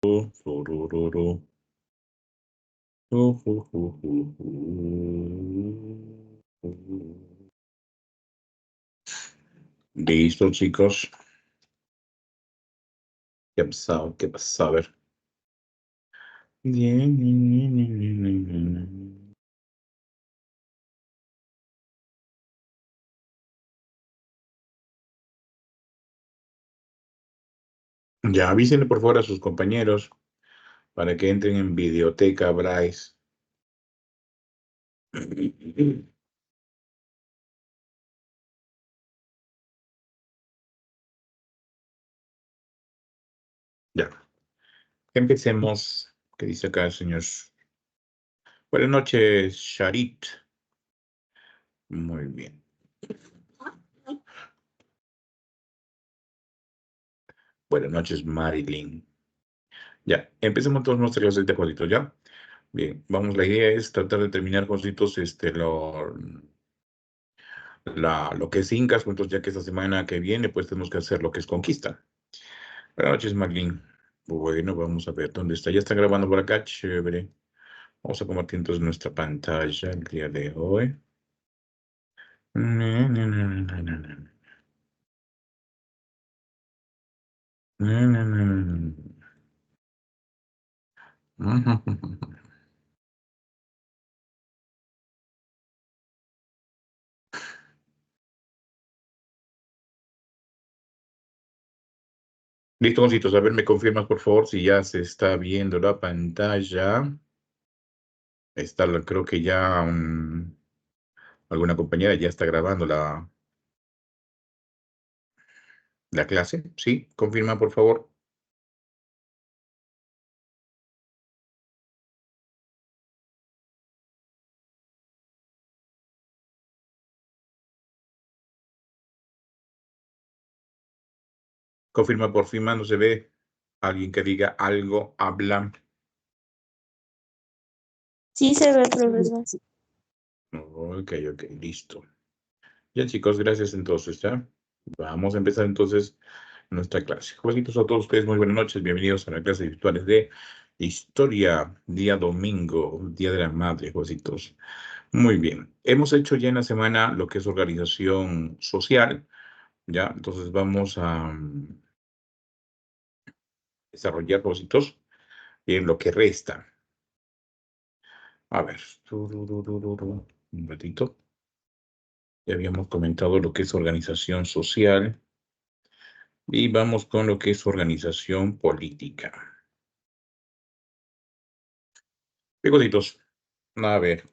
Turururu. Listo, chicos. ¿Qué pasó? ¿Qué pasó? A ver. Ya avísenle por favor a sus compañeros para que entren en Videoteca Bryce. Ya. Empecemos. ¿Qué dice acá el señor? Buenas noches, Sharit. Muy bien. Buenas noches, Marilyn. Ya, empecemos todos nuestras clases de jueguitos, ¿ya? Bien, vamos, la idea es tratar de terminar, Jositos, lo que es Incas, entonces ya que esta semana que viene, pues tenemos que hacer lo que es Conquista. Buenas noches, Marlene. Bueno, vamos a ver dónde está. Ya está grabando por acá, chévere. Vamos a compartir entonces nuestra pantalla el día de hoy. Listo, Jositos. A ver, me confirmas, por favor, si ya se está viendo la pantalla. Está, creo que ya alguna compañera ya está grabando la clase. ¿Sí? Confirma, por favor. Confirma por fin, no se ve. Alguien que diga algo, habla. Sí se ve, profesor. Ok, listo. Ya, chicos, gracias entonces, ¿ya? Vamos a empezar entonces nuestra clase. Jovencitos, a todos ustedes, muy buenas noches. Bienvenidos a la clase virtuales de Historia, día domingo, Día de la Madre, jovencitos. Muy bien. Hemos hecho ya en la semana lo que es organización social, ¿ya? Entonces vamos a desarrollar, jovencitos, en lo que resta. A ver, un ratito. Ya habíamos comentado lo que es organización social y vamos con lo que es organización política. Picositos, a ver,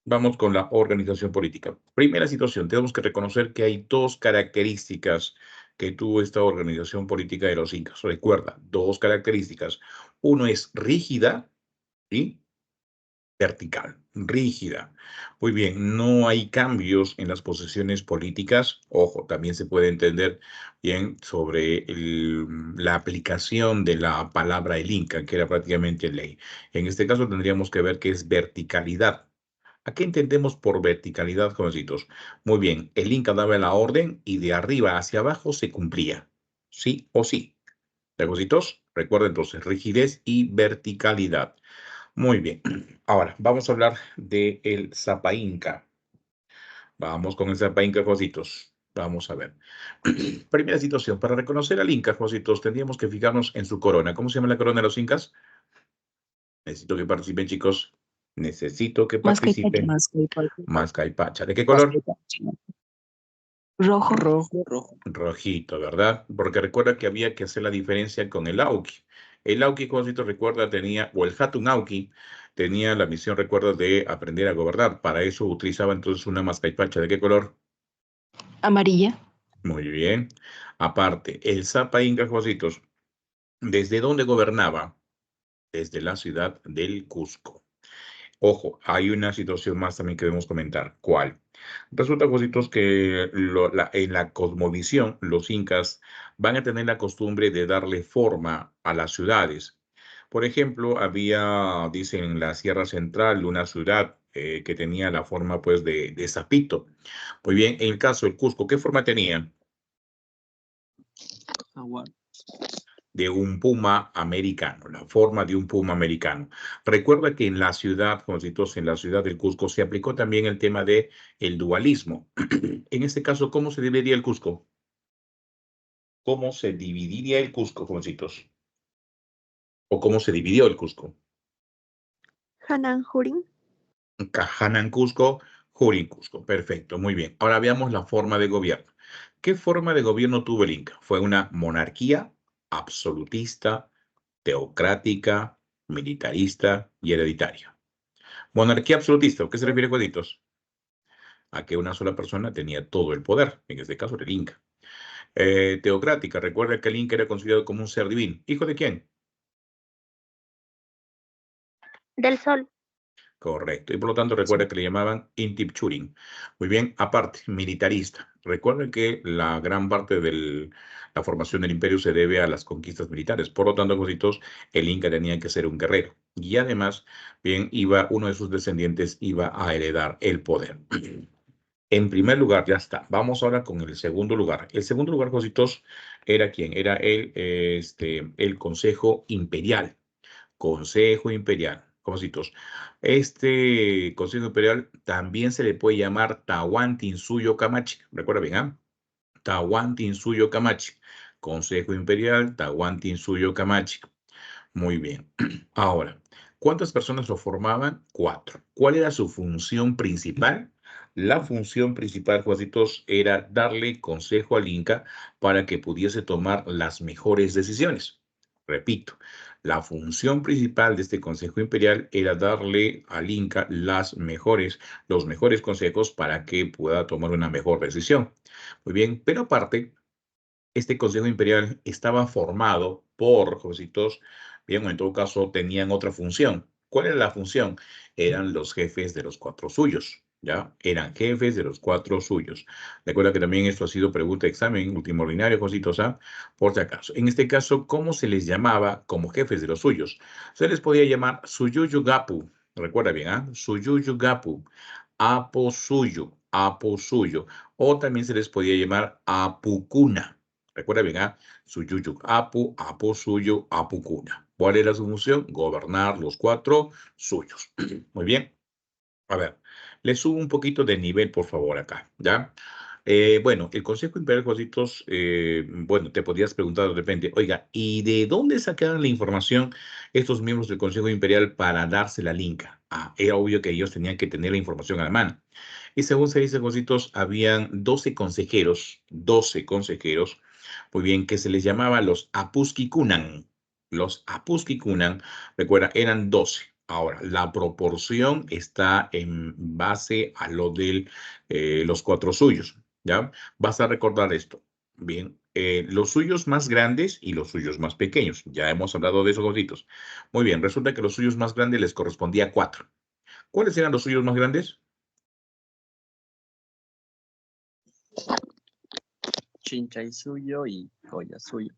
vamos con la organización política. Primera situación, tenemos que reconocer que hay dos características que tuvo esta organización política de los incas. Recuerda, dos características. Uno es rígida y vertical, rígida. Muy bien, no hay cambios en las posesiones políticas. Ojo, también se puede entender bien sobre la aplicación de la palabra el Inca, que era prácticamente ley. En este caso tendríamos que ver qué es verticalidad. ¿A qué entendemos por verticalidad, jovencitos? Muy bien, el Inca daba la orden y de arriba hacia abajo se cumplía. Sí o sí. Jovencitos, recuerden entonces rigidez y verticalidad. Muy bien. Ahora, vamos a hablar del Zapa Inca. Vamos con el Zapa Inca, Jositos. Vamos a ver. Primera situación. Para reconocer al Inca, Jositos, tendríamos que fijarnos en su corona. ¿Cómo se llama la corona de los Incas? Necesito que participen, chicos. Necesito que participen. Mascaipacha. ¿De qué color? Rojo. Rojito, ¿verdad? Porque recuerda que había que hacer la diferencia con el Auqui. El Auqui, Josito, recuerda, tenía, o el Hatun Auqui, tenía la misión, recuerda, de aprender a gobernar. Para eso utilizaba entonces una mascaipacha. ¿De qué color? Amarilla. Muy bien. Aparte, el Zapa Inca, Jositos, ¿desde dónde gobernaba? Desde la ciudad del Cusco. Ojo, hay una situación más también que debemos comentar. ¿Cuál? Resulta, cositos, que en la cosmovisión, los incas van a tener la costumbre de darle forma a las ciudades. Por ejemplo, había, dicen, en la Sierra Central, una ciudad que tenía la forma, pues, de sapito. Muy bien, en el caso del Cusco, ¿qué forma tenía? de un puma americano, la forma de un puma americano. Recuerda que en la ciudad, jovencitos, en la ciudad del Cusco se aplicó también el tema de el dualismo. En este caso, ¿cómo se dividiría el Cusco? ¿Cómo se dividiría el Cusco, jovencitos? ¿O cómo se dividió el Cusco? Hanan Jurin. Cajanan Cusco, Jurín Cusco. Perfecto, muy bien. Ahora veamos la forma de gobierno. ¿Qué forma de gobierno tuvo el Inca? ¿Fue una monarquía absolutista, teocrática, militarista y hereditaria? Monarquía absolutista, ¿a qué se refiere, Juanitos? A que una sola persona tenía todo el poder, en este caso era el Inca. Teocrática, recuerda que el Inca era considerado como un ser divino. ¿Hijo de quién? Del Sol. Correcto. Y por lo tanto, recuerda que le llamaban Intipchurin. Muy bien, aparte, militarista. Recuerden que la gran parte de la formación del imperio se debe a las conquistas militares. Por lo tanto, cositos, el Inca tenía que ser un guerrero. Y además, bien, uno de sus descendientes iba a heredar el poder. En primer lugar, ya está. Vamos ahora con el segundo lugar. El segundo lugar, cositos, ¿era quién? Era el Consejo Imperial. Consejo Imperial. Jovencitos, este Consejo Imperial también se le puede llamar Tahuantinsuyo Camachi. Recuerda bien, ¿ah? Tahuantinsuyo Camachi. Consejo Imperial, Tahuantinsuyo Camachi. Muy bien. Ahora, ¿cuántas personas lo formaban? 4. ¿Cuál era su función principal? La función principal, Juancitos, era darle consejo al Inca para que pudiese tomar las mejores decisiones. Repito, la función principal de este Consejo Imperial era darle al Inca los mejores consejos para que pueda tomar una mejor decisión. Muy bien, pero aparte, este Consejo Imperial estaba formado por jovencitos, bien, o en todo caso tenían otra función. ¿Cuál era la función? Eran los jefes de los 4 suyos, ¿ya? Eran jefes de los 4 suyos. Recuerda que también esto ha sido pregunta de examen, último ordinario, jovencitos, ¿ah? Por si acaso. En este caso, ¿cómo se les llamaba como jefes de los suyos? Se les podía llamar Suyuyu Gapu. Recuerda bien, ¿ah? Suyuyu Gapu. Apo suyo, apo suyo. O también se les podía llamar Apucuna. Recuerda bien, ¿ah? Suyuyuk Apu, Apu Suyo, Apukuna. ¿Cuál era su función? Gobernar los 4 suyos. Muy bien. A ver, le subo un poquito de nivel, por favor, acá, ¿ya? Bueno, el Consejo Imperial, Jositos, bueno, te podrías preguntar de repente, oiga, ¿y de dónde sacaron la información estos miembros del Consejo Imperial para dársela al Inca? Ah, era obvio que ellos tenían que tener la información a la mano. Y según se dice, Jositos, habían 12 consejeros, muy bien, que se les llamaba los Apuskikunan. Los Apuskikunan, recuerda, eran 12. Ahora, la proporción está en base a lo de los 4 suyos, ¿ya? Vas a recordar esto. Bien, los suyos más grandes y los suyos más pequeños. Ya hemos hablado de esos cositos. Muy bien, resulta que los suyos más grandes les correspondía 4. ¿Cuáles eran los suyos más grandes? Chinchaysuyo y Collasuyo.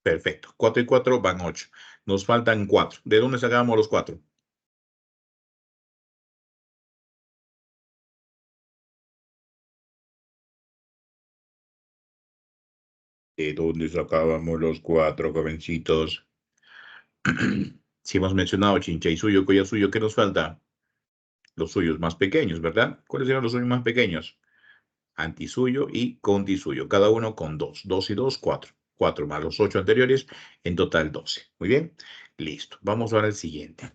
Perfecto. 4 y 4 van 8. Nos faltan 4. ¿De dónde sacábamos los 4? ¿De dónde sacábamos los 4, jovencitos? Si hemos mencionado Chinchaysuyo, Collasuyo, ¿qué nos falta? Los suyos más pequeños, ¿verdad? ¿Cuáles eran los suyos más pequeños? Antisuyo y condisuyo, cada uno con 2. 2 y 2, 4. 4 más los 8 anteriores, en total 12. Muy bien, listo. Vamos ahora al siguiente.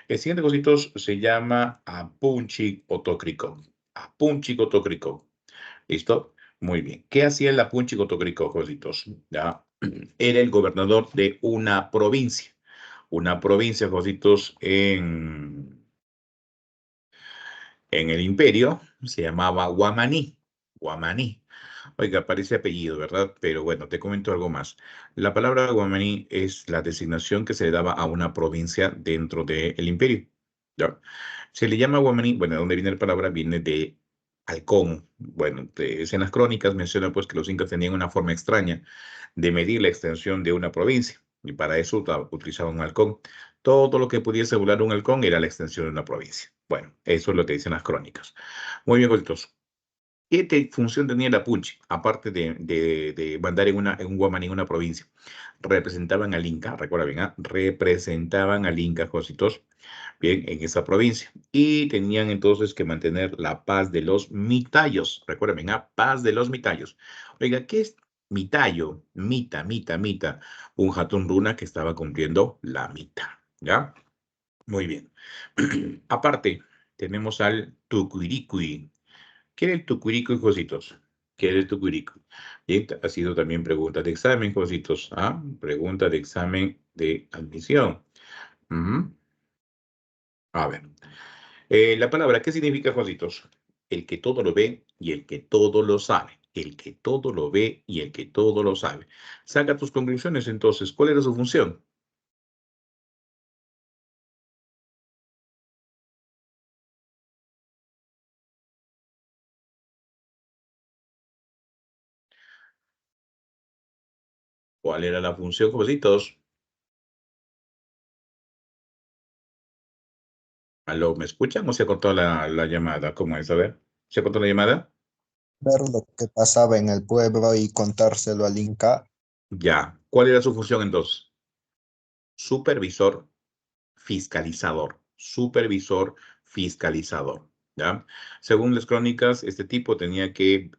El siguiente, cositos, se llama Apunchi Otocrico. Apunchi Otocrico. ¿Listo? Muy bien. ¿Qué hacía el Apunchi Otocrico, cositos? Ya. Era el gobernador de una provincia. Una provincia, cositos, en el imperio se llamaba Guamaní. Guamaní. Oiga, parece apellido, ¿verdad? Pero bueno, te comento algo más. La palabra Guamaní es la designación que se le daba a una provincia dentro del imperio. ¿Ya? Se le llama Guamaní, bueno, ¿de dónde viene la palabra? Viene de halcón. Bueno, en las crónicas menciona pues que los incas tenían una forma extraña de medir la extensión de una provincia y para eso utilizaban un halcón. Todo lo que pudiese volar un halcón era la extensión de una provincia. Bueno, eso es lo que dicen las crónicas. Muy bien, Golitos. ¿Qué función tenía el Apunche? Aparte de mandar en un guamaní en una provincia. Representaban al Inca, recuerda bien, ¿ah? Representaban al Inca, Jositos, bien, en esa provincia. Y tenían entonces que mantener la paz de los mitayos. Recuerda bien, ¿ah? Paz de los mitayos. Oiga, ¿qué es mitayo? Mita. Un Hatun Runa que estaba cumpliendo la mita, ¿ya? Muy bien. Aparte, tenemos al Tucuiricui. ¿Qué era el tucurico, Jositos? ¿Qué era el tucurico? Bien, ha sido también pregunta de examen, Jositos. ¿Ah? Pregunta de examen de admisión. Ujú. A ver. La palabra, ¿qué significa, Jositos? El que todo lo ve y el que todo lo sabe. El que todo lo ve y el que todo lo sabe. Saca tus conclusiones entonces. ¿Cuál era su función? ¿Cuál era la función, Jositos? ¿Aló, me escuchan o se ha cortado la llamada? ¿Cómo es? A ver, ¿se ha cortado la llamada? Ver lo que pasaba en el pueblo y contárselo al Inca. Ya. ¿Cuál era su función entonces? Supervisor, supervisor, fiscalizador, ¿ya? Según las crónicas, este tipo tenía que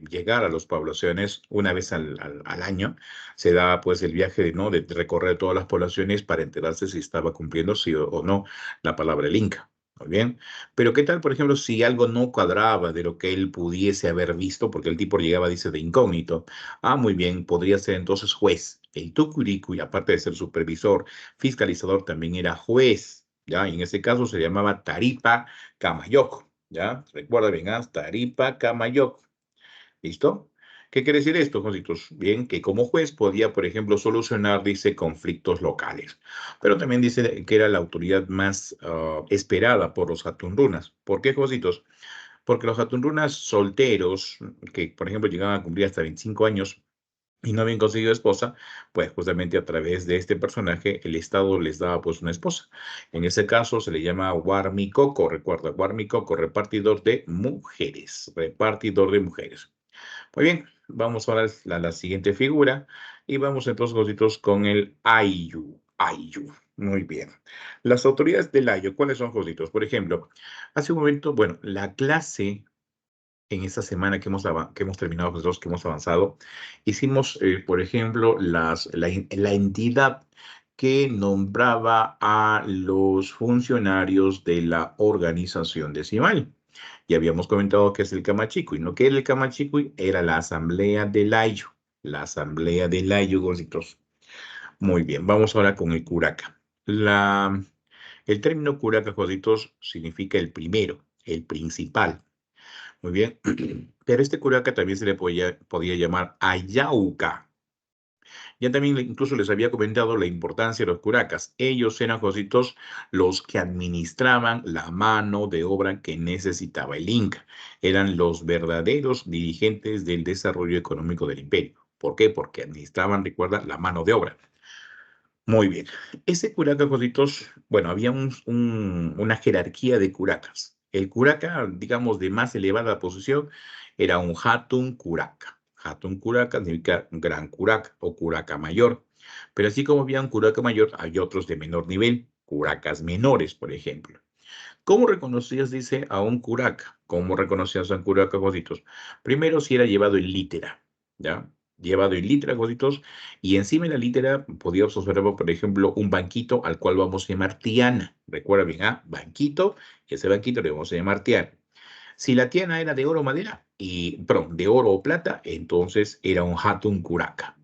llegar a las poblaciones una vez al año. Se da pues el viaje de, ¿no? de recorrer todas las poblaciones para enterarse si estaba cumpliendo sí o no la palabra del Inca. Muy bien. Pero ¿qué tal, por ejemplo, si algo no cuadraba de lo que él pudiese haber visto? Porque el tipo llegaba, dice, de incógnito. Ah, muy bien, podría ser entonces juez. El tucuricu, y aparte de ser supervisor, fiscalizador, también era juez, ¿ya? Y en ese caso se llamaba Taripa Camayoc, ¿ya? Recuerda bien, ¿ah? Taripa Camayoc, ¿listo? ¿Qué quiere decir esto, Jositos? Bien, que como juez podía, por ejemplo, solucionar, dice, conflictos locales. Pero también dice que era la autoridad más esperada por los Hatunrunas. ¿Por qué, Jositos? Porque los Hatunrunas solteros, que por ejemplo llegaban a cumplir hasta 25 años, y no habían conseguido esposa, pues justamente a través de este personaje el Estado les daba pues una esposa. En ese caso se le llama Warmicoco, recuerda, Warmicoco, repartidor de mujeres, repartidor de mujeres. Muy bien, vamos ahora a la siguiente figura y vamos entonces, Jositos, con el Ayu. Ayu. Muy bien. Las autoridades del Ayu, ¿cuáles son, Jositos? Por ejemplo, hace un momento, bueno, la clase en esta semana que hemos terminado nosotros, que hemos avanzado, hicimos, por ejemplo, la entidad que nombraba a los funcionarios de la organización decimal. Y habíamos comentado que es el Camachicuy, ¿no? ¿Qué era el Camachicuy? Era la asamblea del Ayo. La asamblea del Ayo, gocitos. Muy bien, vamos ahora con el Curaca. El término Curaca, gocitos, significa el primero, el principal. Muy bien, pero este curaca también se le podía llamar ayauca. Ya también incluso les había comentado la importancia de los curacas. Ellos eran, Jositos, los que administraban la mano de obra que necesitaba el Inca. Eran los verdaderos dirigentes del desarrollo económico del imperio. ¿Por qué? Porque administraban, recuerda, la mano de obra. Muy bien. Ese curaca, Jositos, bueno, había una jerarquía de curacas. El curaca, digamos, de más elevada posición, era un hatun curaca. Hatun curaca significa gran curaca o curaca mayor. Pero así como había un curaca mayor, hay otros de menor nivel, curacas menores, por ejemplo. ¿Cómo reconocías, dice, a un curaca? ¿Cómo reconocías a un curaca, Jositos? Primero, si era llevado en lítera, ¿ya? Llevado en lítera, Jositos, y encima de la lítera podíamos observar, por ejemplo, un banquito al cual vamos a llamar tiana. Recuerda bien, ¿ah? Banquito, y ese banquito le vamos a llamar tiana. Si la tiana era de oro o madera, perdón, de oro o plata, entonces era un hatun curaca,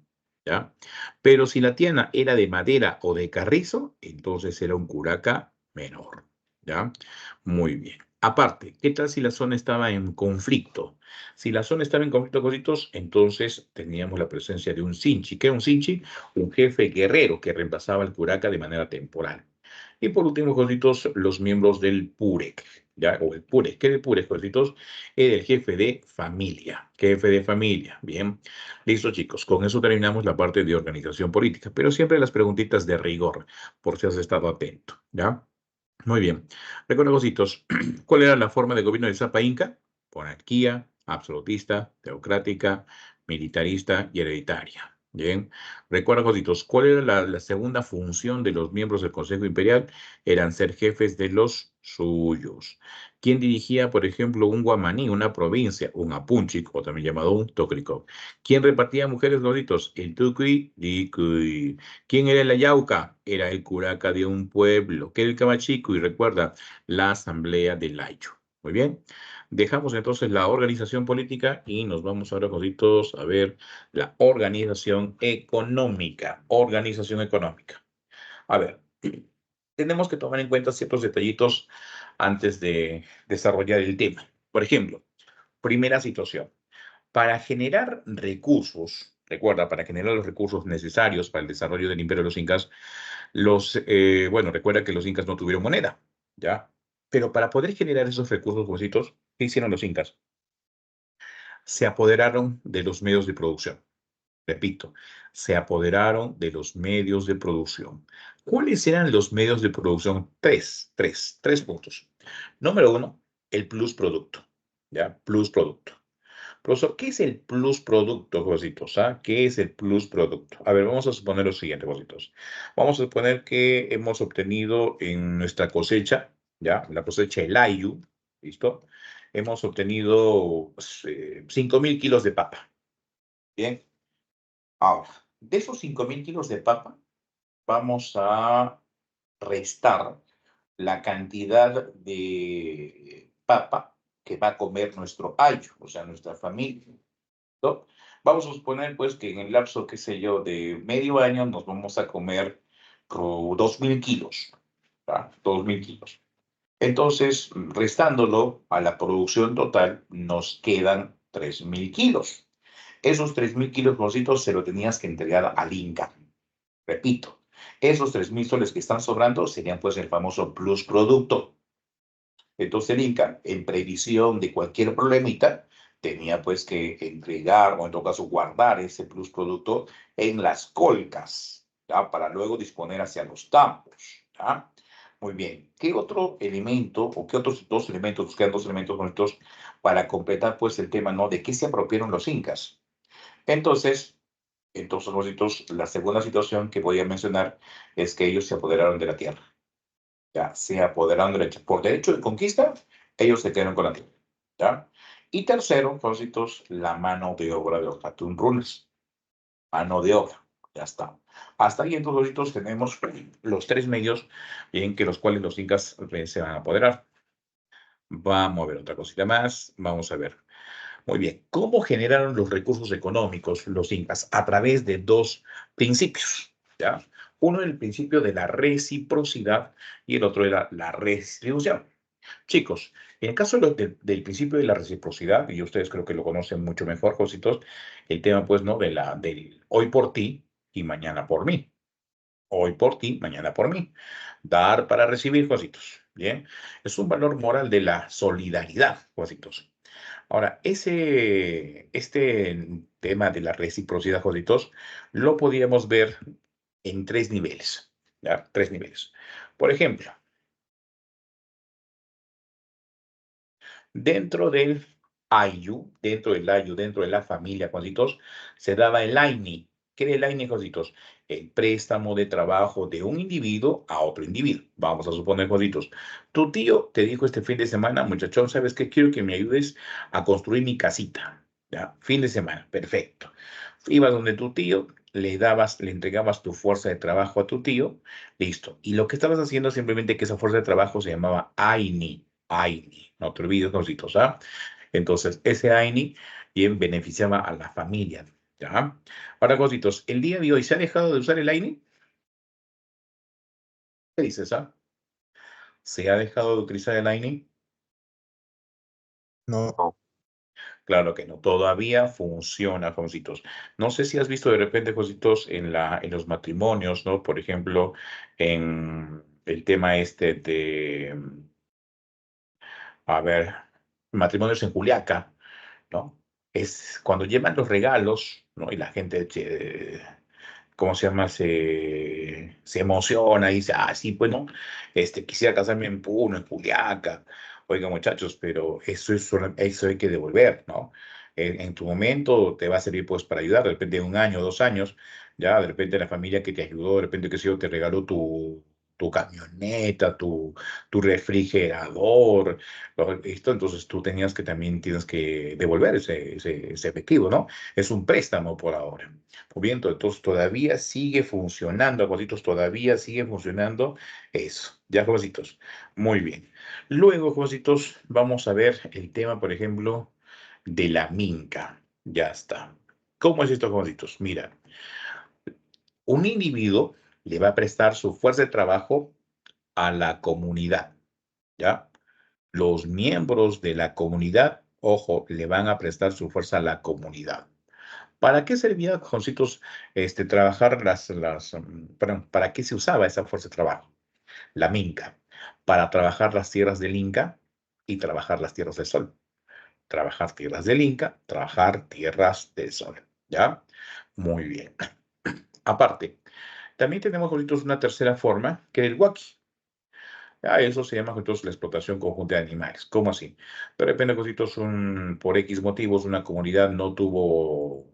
¿ya? Pero si la tiana era de madera o de carrizo, entonces era un curaca menor, ¿ya? Muy bien. Aparte, ¿qué tal si la zona estaba en conflicto? Si la zona estaba en conflicto, cositos, entonces teníamos la presencia de un sinchi. ¿Qué es un sinchi? Un jefe guerrero que reemplazaba al curaca de manera temporal. Y por último, cositos, los miembros del PUREC, ¿ya? O el PUREC. ¿Qué es el PUREC, cositos? Era el jefe de familia. Jefe de familia. Bien. Listo, chicos. Con eso terminamos la parte de organización política. Pero siempre las preguntitas de rigor, por si has estado atento, ¿ya? Muy bien. Recuerda, cositos, ¿cuál era la forma de gobierno de Zapa Inca? Monarquía absolutista, teocrática, militarista y hereditaria. Bien, recuerda, Jositos, ¿cuál era la segunda función de los miembros del Consejo Imperial? Eran ser jefes de los suyos. ¿Quién dirigía, por ejemplo, un guamaní, una provincia, un apunchik, o también llamado un tocricó? ¿Quién repartía mujeres, Jositos? El tucuy, dicuy. ¿Quién era la yauca? Era el curaca de un pueblo. ¿Qué era el camachico? Y recuerda, la asamblea del Ayo. Muy bien. Dejamos entonces la organización política y nos vamos ahora, Jositos, a ver la organización económica. Organización económica. A ver, tenemos que tomar en cuenta ciertos detallitos antes de desarrollar el tema. Por ejemplo, primera situación. Para generar recursos, recuerda, para generar los recursos necesarios para el desarrollo del imperio de los incas, bueno, recuerda que los incas no tuvieron moneda, ¿ya? Pero para poder generar esos recursos, huesitos, ¿qué hicieron los incas? Se apoderaron de los medios de producción. Repito, se apoderaron de los medios de producción. ¿Cuáles eran los medios de producción? Tres puntos. Número uno, el plus producto, ¿ya? Plus producto. Profesor, ¿qué es el plus producto, Jositos? ¿Ah? ¿Qué es el plus producto? A ver, vamos a suponer lo siguiente, Jositos. Vamos a suponer que hemos obtenido en nuestra cosecha, ¿ya? La cosecha del ayu, ¿listo? Hemos obtenido 5.000 kilos de papa. Bien. Ahora, de esos 5.000 kilos de papa, vamos a restar la cantidad de papa que va a comer nuestro ayu, o sea, nuestra familia. ¿No? Vamos a suponer, pues, que en el lapso, qué sé yo, de medio año nos vamos a comer 2.000 kilos, ¿tá? 2.000 kilos. Entonces, restándolo a la producción total, nos quedan 3.000 kilos. Esos 3.000 kilos, Jositos, se lo tenías que entregar al Inca. Repito, esos 3.000 soles que están sobrando serían, pues, el famoso plus producto. Entonces el Inca, en previsión de cualquier problemita, tenía pues que entregar o en todo caso guardar ese plus producto en las colcas, ¿ya? Para luego disponer hacia los tampos, ¿ya? Muy bien. ¿Qué otro elemento o qué otros dos elementos, nos quedan dos elementos bonitos para completar pues el tema, ¿no? De qué se apropiaron los incas. Entonces, bonitos, la segunda situación que voy a mencionar es que ellos se apoderaron de la tierra. Ya, se apoderaron por derecho de conquista, ellos se quedaron con la tierra, ¿ya? Y tercero, propósitos, la mano de obra de los Hatun Runes. Mano de obra, ya está. Hasta ahí, entonces, tenemos los tres medios en que los cuales los incas se van a apoderar. Vamos a ver otra cosita más, vamos a ver. Muy bien, ¿cómo generaron los recursos económicos los incas? A través de dos principios, ¿ya? Uno, el principio de la reciprocidad y el otro era la redistribución. Chicos, en el caso del principio de la reciprocidad, y ustedes creo que lo conocen mucho mejor, Jositos, el tema, pues, ¿no? Del hoy por ti y mañana por mí. Hoy por ti, mañana por mí. Dar para recibir, Jositos. Bien, es un valor moral de la solidaridad, Jositos. Ahora, este tema de la reciprocidad, Jositos, lo podíamos ver en tres niveles, ¿ya? Tres niveles. Por ejemplo, dentro del ayu, dentro de la familia, Jositos, se daba el aini. ¿Qué era el aini, Jositos? El préstamo de trabajo de un individuo a otro individuo. Vamos a suponer, Jositos, tu tío te dijo este fin de semana, muchachón, ¿sabes qué? Quiero que me ayudes a construir mi casita. ¿Ya? Fin de semana, perfecto. Ibas donde tu tío, le entregabas tu fuerza de trabajo a tu tío, listo. Y lo que estabas haciendo simplemente que esa fuerza de trabajo se llamaba aini. Aini, no te olvides, cositos, ¿ah? Entonces, ese Aini bien beneficiaba a la familia, ¿ya? Ahora, cositos, el día de hoy, ¿se ha dejado de usar el Aini? ¿Qué dices, ah? ¿Se ha dejado de utilizar el Aini? No, Claro que no, todavía funciona, Jositos. No sé si has visto de repente, Jositos, en los matrimonios, ¿no? Por ejemplo, en el tema este de, a ver, matrimonios en Juliaca, ¿no? Es cuando llevan los regalos, ¿no? Y la gente, ¿cómo se llama? Se emociona y dice, ah, sí, bueno, quisiera casarme en Puno, en Juliaca, Oiga, muchachos, pero eso hay que devolver, ¿no? En tu momento te va a servir pues para ayudar, de repente 1 año, 2 años, ya, de repente la familia que te ayudó, de repente que sé yo, te regaló tu camioneta, tu refrigerador, esto, entonces tú tienes que devolver ese efectivo, ¿no? Es un préstamo por ahora. Muy bien, entonces todavía sigue funcionando, jovencitos, todavía sigue funcionando eso. Ya, jovencitos. Muy bien. Luego, jovencitos, vamos a ver el tema, por ejemplo, de la minca. Ya está. ¿Cómo es esto, jovencitos? Mira, un individuo le va a prestar su fuerza de trabajo a la comunidad, ¿ya? Los miembros de la comunidad, ojo, le van a prestar su fuerza a la comunidad. ¿Para qué servía, jovencitos, trabajar perdón, para qué se usaba esa fuerza de trabajo? La minca, para trabajar las tierras del Inca y trabajar las tierras del Sol. Trabajar tierras del Inca, trabajar tierras del Sol. ¿Ya? Muy bien. Aparte, también tenemos nosotros una tercera forma, que es el huaki. Eso se llama entonces la explotación conjunta de animales. ¿Cómo así? De repente, cositos, por X motivos, una comunidad no tuvo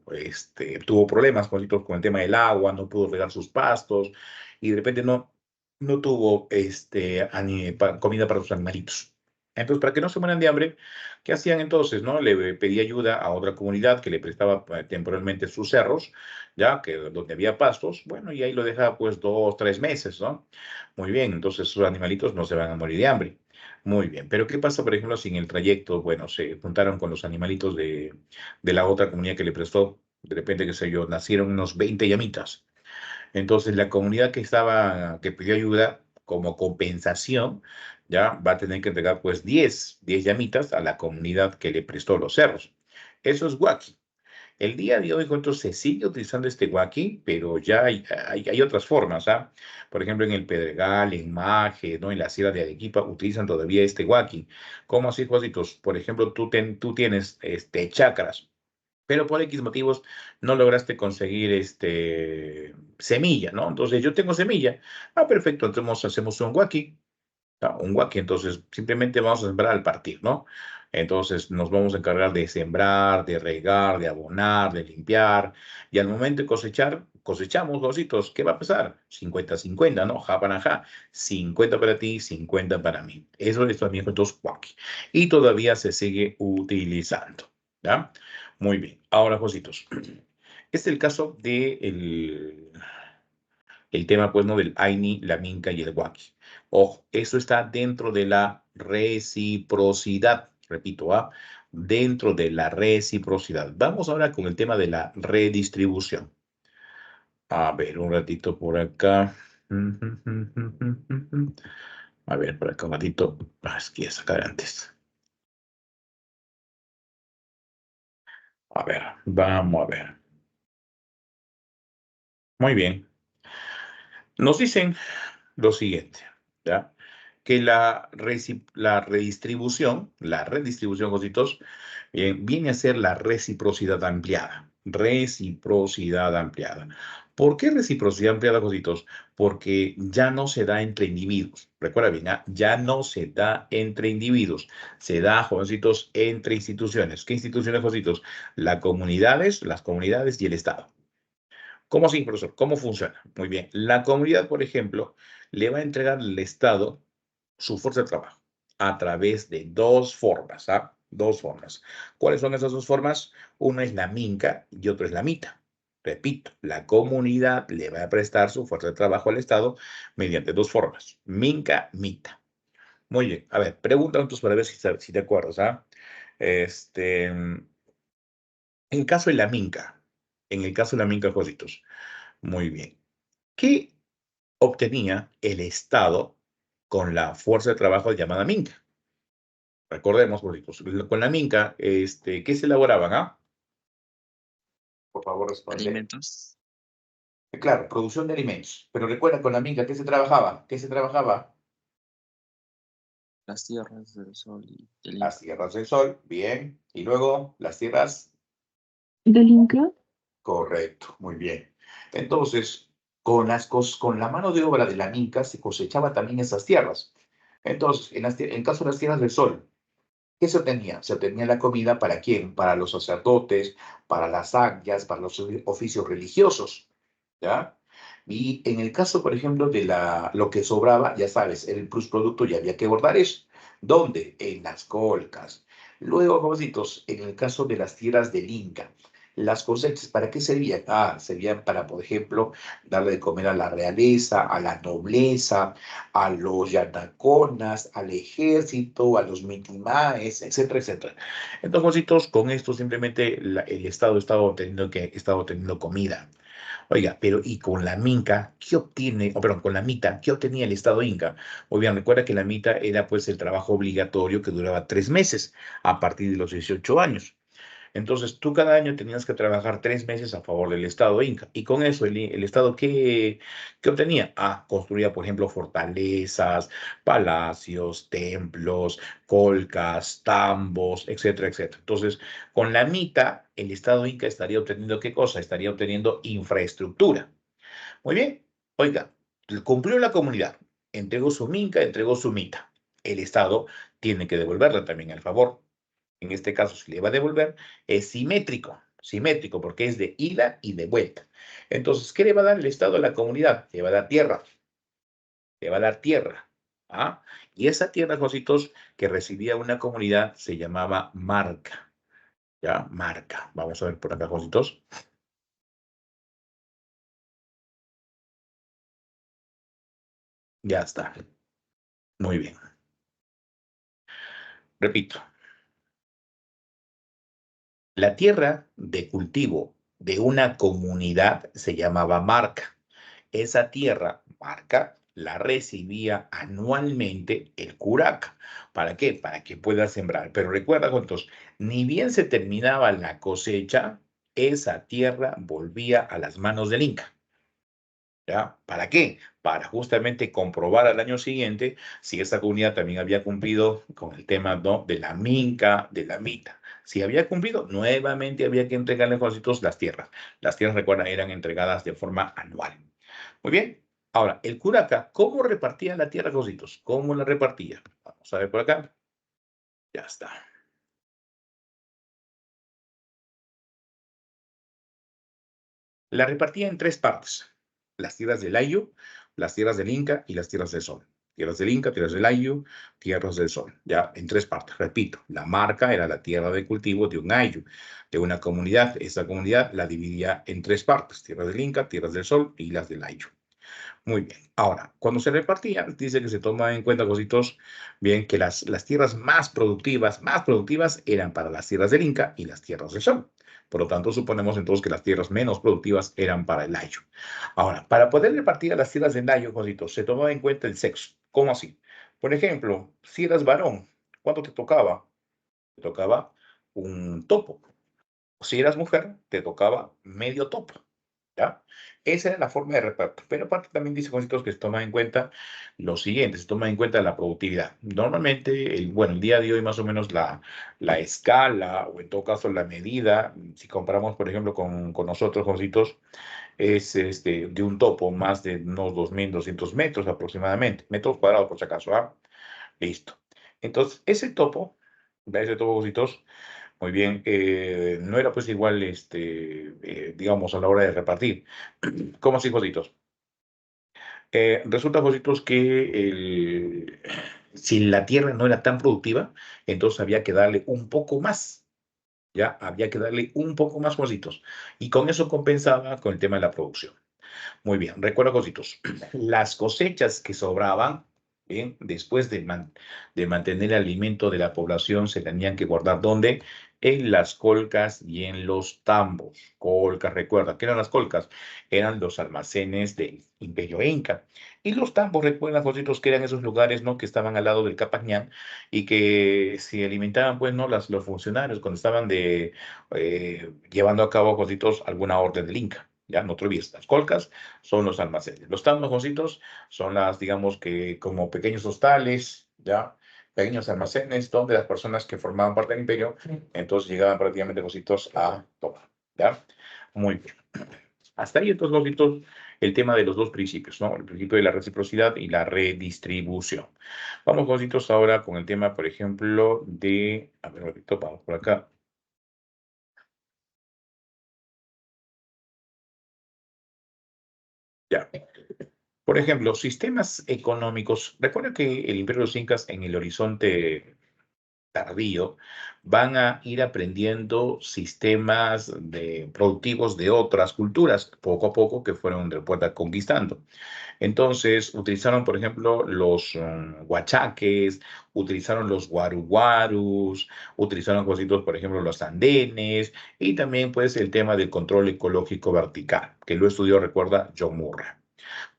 problemas cositos, con el tema del agua, no pudo regar sus pastos y de repente no tuvo comida para sus animalitos. Entonces, para que no se mueran de hambre, ¿qué hacían entonces? ¿No? Le pedía ayuda a otra comunidad que le prestaba temporalmente sus cerros, ya que donde había pastos, bueno, y ahí lo dejaba pues 2, 3 meses, ¿no? Muy bien, entonces sus animalitos no se van a morir de hambre. Muy bien, pero ¿qué pasa, por ejemplo, si en el trayecto, bueno, se juntaron con los animalitos de la otra comunidad que le prestó? De repente, qué sé yo, nacieron unos 20 llamitas. Entonces, la comunidad que pidió ayuda como compensación, ya va a tener que entregar pues 10 llamitas a la comunidad que le prestó los cerros. Eso es guaki. El día de hoy, entonces, se sigue utilizando este guaki, pero ya hay otras formas, ¿ah? Por ejemplo, en el Pedregal, en Maje, ¿no? En la Sierra de Arequipa, utilizan todavía este guaki. ¿Cómo así, Jositos? Por ejemplo, tú tienes chacras, pero por X motivos no lograste conseguir semilla, ¿no? Entonces, yo tengo semilla. Ah, perfecto, entonces hacemos un guaki. Un huaque, entonces simplemente vamos a sembrar al partir, ¿no? Entonces nos vamos a encargar de sembrar, de regar, de abonar, de limpiar, y al momento de cosechar, cosechamos cositos. ¿Qué va a pasar? 50-50, ¿no? Ja para ja, 50 para ti, 50 para mí. Eso es también entonces huaque. Y todavía se sigue utilizando, ¿ya? Muy bien. Ahora, cositos. Este es el caso de el tema, pues, ¿no? Del Aini, la Minca y el Waki. Ojo, eso está dentro de la reciprocidad. Repito, dentro de la reciprocidad. Vamos ahora con el tema de la redistribución. A ver, un ratito por acá. A ver, por acá un ratito. Es que ya sacar antes. A ver, vamos a ver. Muy bien. Nos dicen lo siguiente, ¿ya? Que la redistribución, cositos, viene a ser la reciprocidad ampliada. Reciprocidad ampliada. ¿Por qué reciprocidad ampliada, cositos? Porque ya no se da entre individuos. Recuerda bien, ya no se da entre individuos. Se da, jovencitos, entre instituciones. ¿Qué instituciones, jovencitos? Las comunidades y el Estado. ¿Cómo así, profesor? ¿Cómo funciona? Muy bien. La comunidad, por ejemplo, le va a entregar al Estado su fuerza de trabajo a través de dos formas, ¿ah? Dos formas. ¿Cuáles son esas dos formas? Una es la minca y otra es la mita. Repito, la comunidad le va a prestar su fuerza de trabajo al Estado mediante dos formas, minca, mita. Muy bien. A ver, pregunta entonces para ver si te acuerdas, ¿ah? En el caso de la minca, Jositos. Muy bien. ¿Qué obtenía el Estado con la fuerza de trabajo llamada minca? Recordemos, Jositos, con la minca, ¿qué se elaboraban, Por favor, responde. Alimentos, Claro, producción de alimentos. Pero recuerda, con la minca, ¿qué se trabajaba? ¿Qué se trabajaba? las tierras del sol y del Las Inca. tierras del sol, bien. Y luego, las tierras. ¿Del Inca? Correcto, muy bien. Entonces, con la mano de obra de la minca se cosechaba también esas tierras. Entonces, en caso de las tierras del sol, ¿qué se obtenía? Se obtenía la comida ¿para quién? Para los sacerdotes, para las àgyas, para los oficios religiosos, ¿ya? Y en el caso, por ejemplo, de lo que sobraba, ya sabes, el plusproducto ya había que guardar eso. ¿Dónde? En las colcas. Luego, jovencitos, en el caso de las tierras del Inca, las cosechas, ¿para qué servían? Servían para, por ejemplo, darle de comer a la realeza, a la nobleza, a los yanaconas, al ejército, a los mitimaes, etcétera, etcétera. Entonces, jovencitos, con esto simplemente el Estado estaba obteniendo comida. Oiga, pero ¿y con la minca qué obtiene, o perdón, con la mita, qué obtenía el Estado inca? Muy bien, recuerda que la mita era pues el trabajo obligatorio que duraba 3 meses a partir de los 18 años. Entonces, tú cada año tenías que trabajar 3 meses a favor del Estado inca. Y con eso, el Estado, ¿qué obtenía? Construía, por ejemplo, fortalezas, palacios, templos, colcas, tambos, etcétera, etcétera. Entonces, con la mita, el Estado inca estaría obteniendo ¿qué cosa? Estaría obteniendo infraestructura. Muy bien. Oiga, cumplió la comunidad. Entregó su minca, entregó su mita. El Estado tiene que devolverla también al favor. En este caso, si le va a devolver, es simétrico, porque es de ida y de vuelta. Entonces, ¿qué le va a dar el Estado a la comunidad? Le va a dar tierra, le va a dar tierra. ¿Ah? Y esa tierra, Jositos, que recibía una comunidad, se llamaba marca. ¿Ya? Marca. Vamos a ver por acá, Jositos. Ya está. Muy bien. Repito. La tierra de cultivo de una comunidad se llamaba marca. Esa tierra, marca, la recibía anualmente el curaca. ¿Para qué? Para que pueda sembrar. Pero recuerda, juntos, ni bien se terminaba la cosecha, esa tierra volvía a las manos del Inca. ¿Ya? ¿Para qué? Para justamente comprobar al año siguiente si esa comunidad también había cumplido con el tema, ¿no?, de la minca, de la mita. Si había cumplido, nuevamente había que entregarle a los ejércitos las tierras. Las tierras, recuerda, eran entregadas de forma anual. Muy bien. Ahora, el curaca, ¿cómo repartía la tierra, cositos? ¿Cómo la repartía? Vamos a ver por acá. Ya está. La repartía en 3 partes. Las tierras del Ayo, las tierras del Inca y las tierras del Sol. Tierras del Inca, tierras del Ayo, tierras del Sol. Ya, en 3 partes. Repito, la marca era la tierra de cultivo de un Ayo, de una comunidad. Esa comunidad la dividía en 3 partes. Tierras del Inca, tierras del Sol y las del Ayo. Muy bien. Ahora, cuando se repartía, dice que se toma en cuenta, cositos, bien, que las tierras más productivas eran para las tierras del Inca y las tierras del Sol. Por lo tanto, suponemos entonces que las tierras menos productivas eran para el Ayo. Ahora, para poder repartir a las tierras del Ayo, cositos, se tomaba en cuenta el sexo. ¿Cómo así? Por ejemplo, si eras varón, ¿cuánto te tocaba? Te tocaba un topo. Si eras mujer, te tocaba medio topo. ¿Ya? Esa era la forma de reparto. Pero aparte también dice Jositos que se toma en cuenta lo siguiente, se toma en cuenta la productividad. Normalmente, el día de hoy más o menos la escala o en todo caso la medida, si comparamos por ejemplo con nosotros, Jositos, es de un topo más de unos 2.200 metros aproximadamente, metros cuadrados por si acaso. Listo. Entonces, ese topo, Jositos, muy bien, no era pues igual, digamos, a la hora de repartir. ¿Cómo así, Jositos? Resulta, Jositos, que si la tierra no era tan productiva, entonces había que darle un poco más, ¿ya? Había que darle un poco más, Jositos. Y con eso compensaba con el tema de la producción. Muy bien, recuerda, cositos, las cosechas que sobraban, bien, después de mantener el alimento de la población, se tenían que guardar, ¿dónde? En las colcas y en los tambos. Colcas, recuerda, ¿qué eran las colcas? Eran los almacenes del Imperio Inca. Y los tambos, recuerda, cositos, que eran esos lugares, ¿no?, que estaban al lado del Capañán y que se alimentaban, pues, ¿no?, los funcionarios cuando estaban llevando a cabo, cositos, alguna orden del Inca. Ya, no te olvides, las colcas son los almacenes. Los tambos, son digamos que como pequeños hostales, ¿ya? Pequeños almacenes donde las personas que formaban parte del imperio, entonces llegaban prácticamente, a tomar, ¿ya? Muy bien. Hasta ahí, entonces, el tema de los dos principios, ¿no? El principio de la reciprocidad y la redistribución. Vamos, jovencitos, ahora con el tema, por ejemplo, de... A ver, un ratito, vamos por acá. Ya. Por ejemplo, sistemas económicos. Recuerda que el Imperio de los Incas en el horizonte tardío van a ir aprendiendo sistemas productivos de otras culturas, poco a poco, que fueron después conquistando. Entonces, utilizaron, por ejemplo, los huachaques, utilizaron los guaruguarus, utilizaron cositos, por ejemplo, los andenes, y también, pues, el tema del control ecológico vertical, que lo estudió, recuerda, John Murray.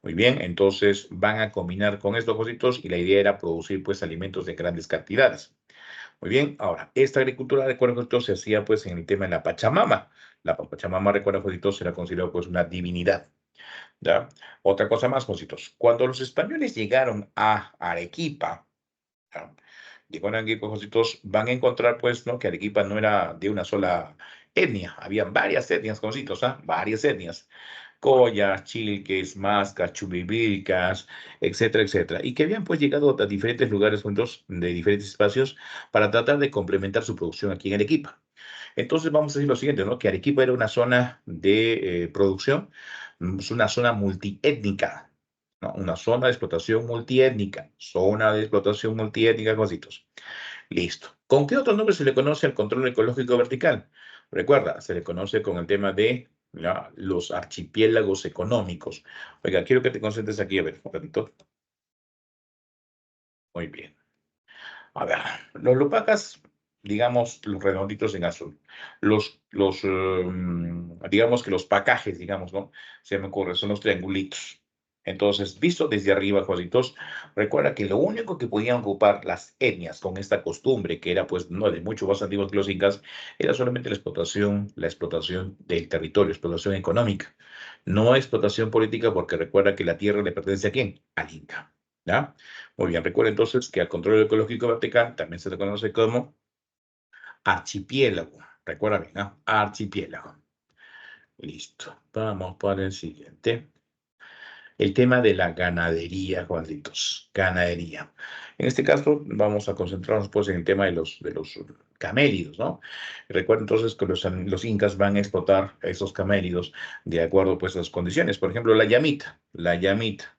Muy bien, entonces van a combinar con estos cositos y la idea era producir, pues, alimentos de grandes cantidades. Muy bien, ahora, esta agricultura, recuerda, cositos, se hacía, pues, en el tema de la Pachamama. La Pachamama, recuerda, cositos, era considerado, pues, una divinidad. ¿Ya? Otra cosa más, cositos. Cuando los españoles llegaron a Arequipa, ¿ya? Llegaron a Arequipa, cositos, van a encontrar, pues, ¿no? Que Arequipa no era de una sola etnia. Habían varias etnias, cositos, ¿ah? Varias etnias. Collas, chilques, mascas, chubivilcas, etcétera, etcétera. Y que habían, pues, llegado a diferentes lugares juntos, de diferentes espacios, para tratar de complementar su producción aquí en Arequipa. Entonces vamos a decir lo siguiente, ¿no? Que Arequipa era una zona de producción, es una zona multiétnica, ¿no? Una zona de explotación multiétnica, zona de explotación multiétnica, cositos. Listo. ¿Con qué otro nombre se le conoce al control ecológico vertical? Recuerda, se le conoce con el tema de los archipiélagos económicos. Oiga, quiero que te concentres aquí, a ver, un ratito. Muy bien. A ver, los lupacas, digamos, los redonditos en azul. Digamos que los pacajes, digamos, ¿no? Se me ocurre, son los triangulitos. Entonces, visto desde arriba, Juanitos, recuerda que lo único que podían ocupar las etnias con esta costumbre, que era pues no de mucho más antiguos que los incas, era solamente la explotación del territorio, explotación económica. No explotación política, porque recuerda que la tierra le pertenece a quién? Al inca. ¿Ya? Muy bien, recuerda entonces que al control ecológico vertical también se le conoce como archipiélago. Recuerda bien, ¿no? Archipiélago. Listo. Vamos para el siguiente. El tema de la ganadería, Juanitos. Ganadería. En este caso, vamos a concentrarnos pues en el tema de los camélidos, ¿no? Recuerda entonces que los incas van a explotar esos camélidos de acuerdo pues a las condiciones. Por ejemplo, la llamita. La llamita.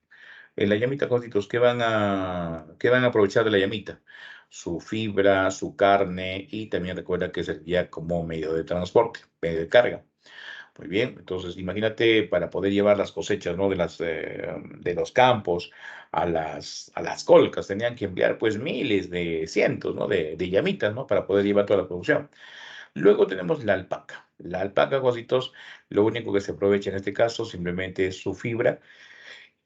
En la llamita, cositos, ¿qué van a aprovechar de la llamita? Su fibra, su carne y también recuerda que servía como medio de transporte, medio de carga. Muy bien, entonces imagínate para poder llevar las cosechas, ¿no? De los campos a las colcas, tenían que emplear pues miles de cientos, ¿no? De llamitas, ¿no? Para poder llevar toda la producción. Luego tenemos la alpaca. La alpaca, cositos, lo único que se aprovecha en este caso simplemente es su fibra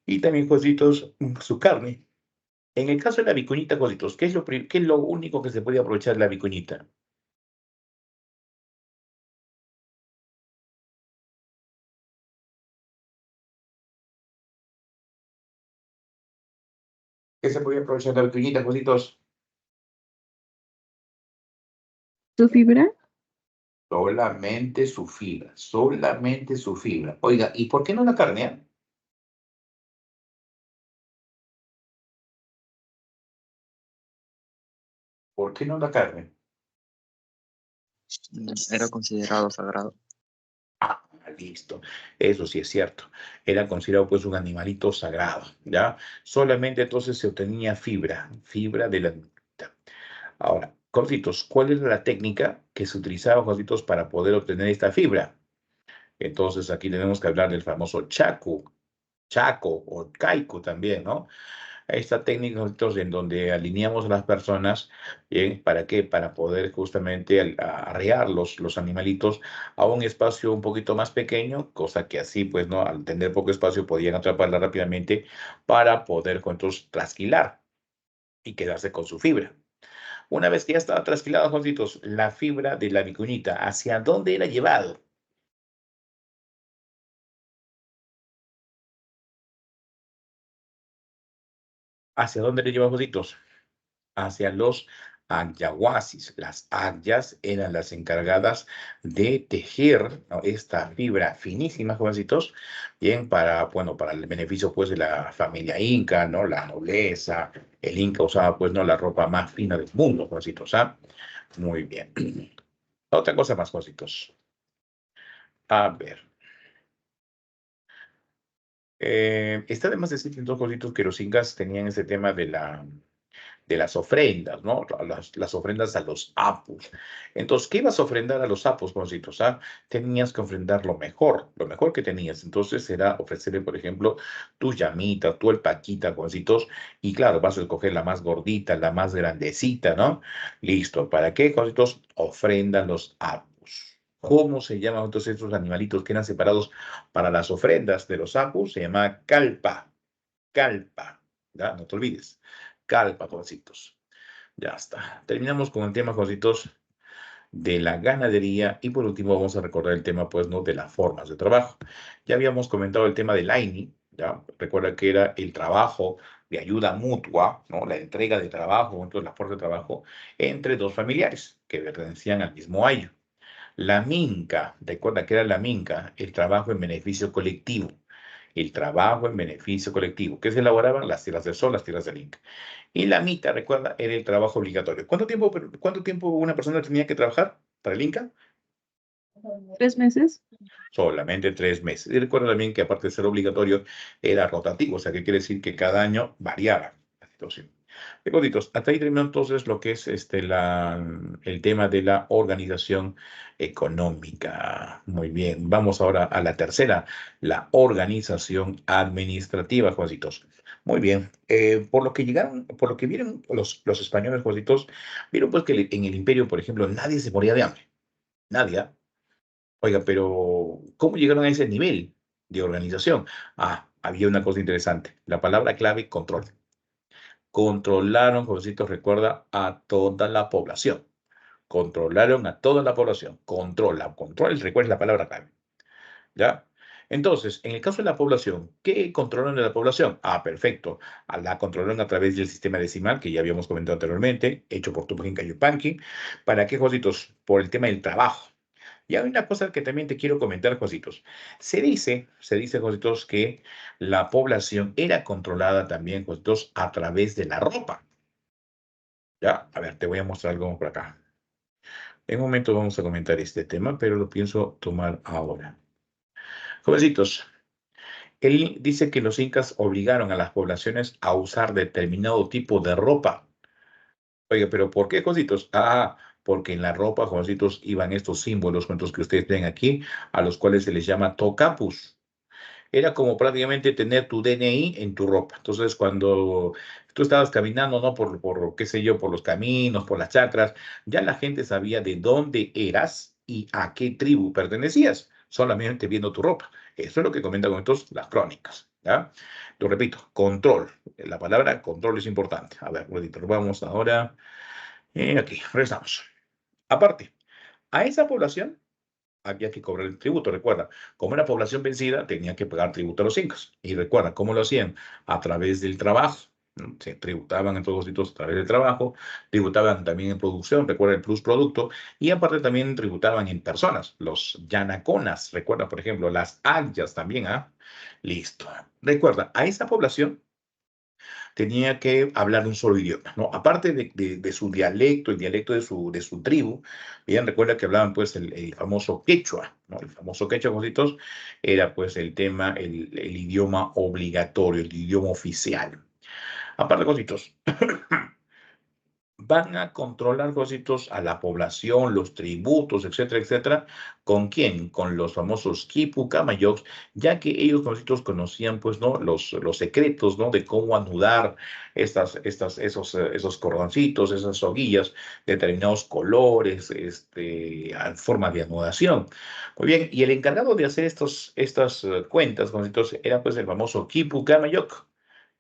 y también, cositos, su carne. En el caso de la vicuñita, cositos, ¿qué es lo único que se puede aprovechar de la vicuñita? ¿Qué se podía aprovechar de la vicuñita, cositos? ¿Su fibra? Solamente su fibra, solamente su fibra. Oiga, ¿y por qué no la carne? ¿Por qué no la carne? Era considerado sagrado. Ah, listo. Eso sí es cierto. Era considerado pues un animalito sagrado, ¿ya? Solamente entonces se obtenía fibra de la animalita. Ahora, cositos, ¿cuál era la técnica que se utilizaba, cositos, para poder obtener esta fibra? Entonces aquí tenemos que hablar del famoso chaco o caico también, ¿no? Esta técnica nosotros en donde alineamos a las personas, ¿bien? ¿Para qué? Para poder justamente arrear los animalitos a un espacio un poquito más pequeño, cosa que así, pues, ¿no? Al tener poco espacio podían atraparla rápidamente para poder juntos trasquilar y quedarse con su fibra. Una vez que ya estaba trasquilada, Juancitos, la fibra de la vicuñita, ¿hacia dónde era llevado? ¿Hacia dónde le lleva, Juancitos? Hacia los Agyahuasis. Las agyas eran las encargadas de tejer, ¿no?, esta fibra finísima, jovencitos, bien, bueno, para el beneficio, pues, de la familia inca, ¿no? La nobleza. El inca usaba, pues, ¿no?, la ropa más fina del mundo, jovencitos, ¿ah? Muy bien. Otra cosa más, jovencitos. A ver. Está de más decir, entonces, jovencitos, que los incas tenían ese tema de las ofrendas, ¿no? Las ofrendas a los apus. Entonces, ¿qué ibas a ofrendar a los apus, jovencitos? Tenías que ofrendar lo mejor que tenías. Entonces, era ofrecerle, por ejemplo, tu llamita, tu alpaquita, jovencitos, y claro, vas a escoger la más gordita, la más grandecita, ¿no? Listo. ¿Para qué, jovencitos? Ofrendan los apus. ¿Cómo se llaman entonces estos animalitos que eran separados para las ofrendas de los apus? Se llama calpa. Calpa. ¿Ya? No te olvides. Calpa, jovencitos. Ya está. Terminamos con el tema, jovencitos, de la ganadería y por último vamos a recordar el tema, pues, ¿no?, de las formas de trabajo. Ya habíamos comentado el tema del AINI, ¿ya? Recuerda que era el trabajo de ayuda mutua, ¿no? La entrega de trabajo, entonces la fuerza de trabajo entre dos familiares que pertenecían al mismo ayo. La minca, recuerda que era la minca, el trabajo en beneficio colectivo. El trabajo en beneficio colectivo. ¿Qué se elaboraban? Las tierras del sol, las tierras del Inca. Y la mita, recuerda, era el trabajo obligatorio. ¿Cuánto tiempo una persona tenía que trabajar para el Inca? 3 meses. Solamente 3 meses. Y recuerda también que aparte de ser obligatorio, era rotativo, o sea, que quiere decir que cada año variaba la situación. Recoditos, hasta ahí terminó entonces lo que es el tema de la organización económica. Muy bien, vamos ahora a la tercera, la organización administrativa, Juancitos. Muy bien, por lo que vieron los españoles, Juancitos, vieron pues que en el imperio, por ejemplo, nadie se moría de hambre, nadie, ¿ah? Oiga, pero ¿cómo llegaron a ese nivel de organización? Había una cosa interesante, la palabra clave, control. Controlaron, jovencitos, recuerda, a toda la población. Controlaron a toda la población. Control, recuerda la palabra clave. ¿Ya? Entonces, en el caso de la población, ¿qué controlaron de la población? Perfecto. La controlaron a través del sistema decimal que ya habíamos comentado anteriormente, hecho por Tupinca Yupanqui. ¿Para qué, jovencitos? Por el tema del trabajo. Y hay una cosa que también te quiero comentar, Jositos. Se dice, Jositos, que la población era controlada también, Jositos, a través de la ropa. Ya, a ver, te voy a mostrar algo por acá. En un momento vamos a comentar este tema, pero lo pienso tomar ahora. Jovencitos, él dice que los incas obligaron a las poblaciones a usar determinado tipo de ropa. Oye, pero ¿por qué, Jositos? Porque en la ropa, Jositos, iban estos símbolos, cuentos que ustedes ven aquí, a los cuales se les llama tocapus. Era como prácticamente tener tu DNI en tu ropa. Entonces, cuando tú estabas caminando, ¿no? Qué sé yo, por los caminos, por las chacras, ya la gente sabía de dónde eras y a qué tribu pertenecías, solamente viendo tu ropa. Eso es lo que comentan con estos las crónicas, ¿ya? Lo repito, control. La palabra control es importante. A ver, vamos ahora. Aquí, regresamos. Aparte, a esa población había que cobrar el tributo. Recuerda, como era población vencida, tenía que pagar tributo a los incas. Y recuerda, ¿cómo lo hacían? A través del trabajo. ¿No? Se tributaban en todos los sitios a través del trabajo, tributaban también en producción, recuerda el plus producto, y aparte también tributaban en personas, los yanaconas, recuerda, por ejemplo, las ayas también, Listo. Recuerda, a esa población tenía que hablar un solo idioma, ¿no? Aparte de su dialecto, el dialecto de su tribu, bien, recuerda que hablaban pues el famoso quechua, ¿no? El famoso quechua, cositos, era pues el tema, el idioma obligatorio, el idioma oficial. Aparte, cositos, van a controlar, cositos, a la población, los tributos, etcétera, etcétera. ¿Con quién? Con los famosos Quipu Camayocs, ya que ellos, cositos, conocían, pues, ¿no? Los secretos, ¿no? De cómo anudar esos cordoncitos, esas soguillas, determinados colores, forma de anudación. Muy bien, y el encargado de hacer estas cuentas, cositos, era, pues, el famoso Quipu Camayoc,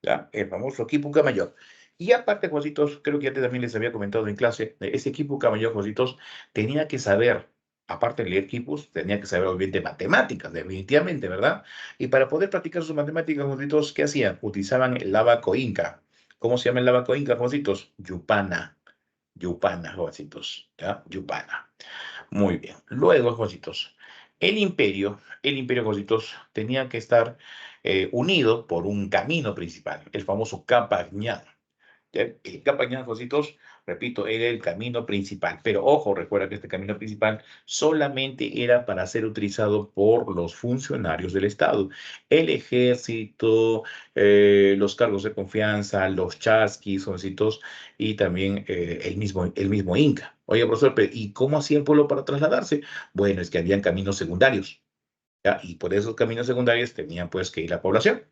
¿ya? El famoso Quipu Camayoc. Y aparte, Jositos, creo que ya también les había comentado en clase, ese equipo Camayo, Jositos, tenía que saber, aparte de leer quipus, tenía que saber obviamente matemáticas, definitivamente, ¿verdad? Y para poder practicar sus matemáticas, Jositos, ¿qué hacían? Utilizaban el abaco inca. ¿Cómo se llama el abaco inca, Jositos? Yupana. Yupana, jovencitos, ¿ya? Yupana. Muy bien. Luego, jovencitos, el imperio, jovencitos, tenía que estar unido por un camino principal, el famoso Capañán. El Capañán, Jositos, repito, era el camino principal. Pero ojo, recuerda que este camino principal solamente era para ser utilizado por los funcionarios del Estado. El ejército, los cargos de confianza, los chasquis, Jositos, y también el mismo Inca. Oye, profesor, ¿y cómo hacía el pueblo para trasladarse? Bueno, es que habían caminos secundarios, ¿ya? Y por esos caminos secundarios tenían pues que ir la población.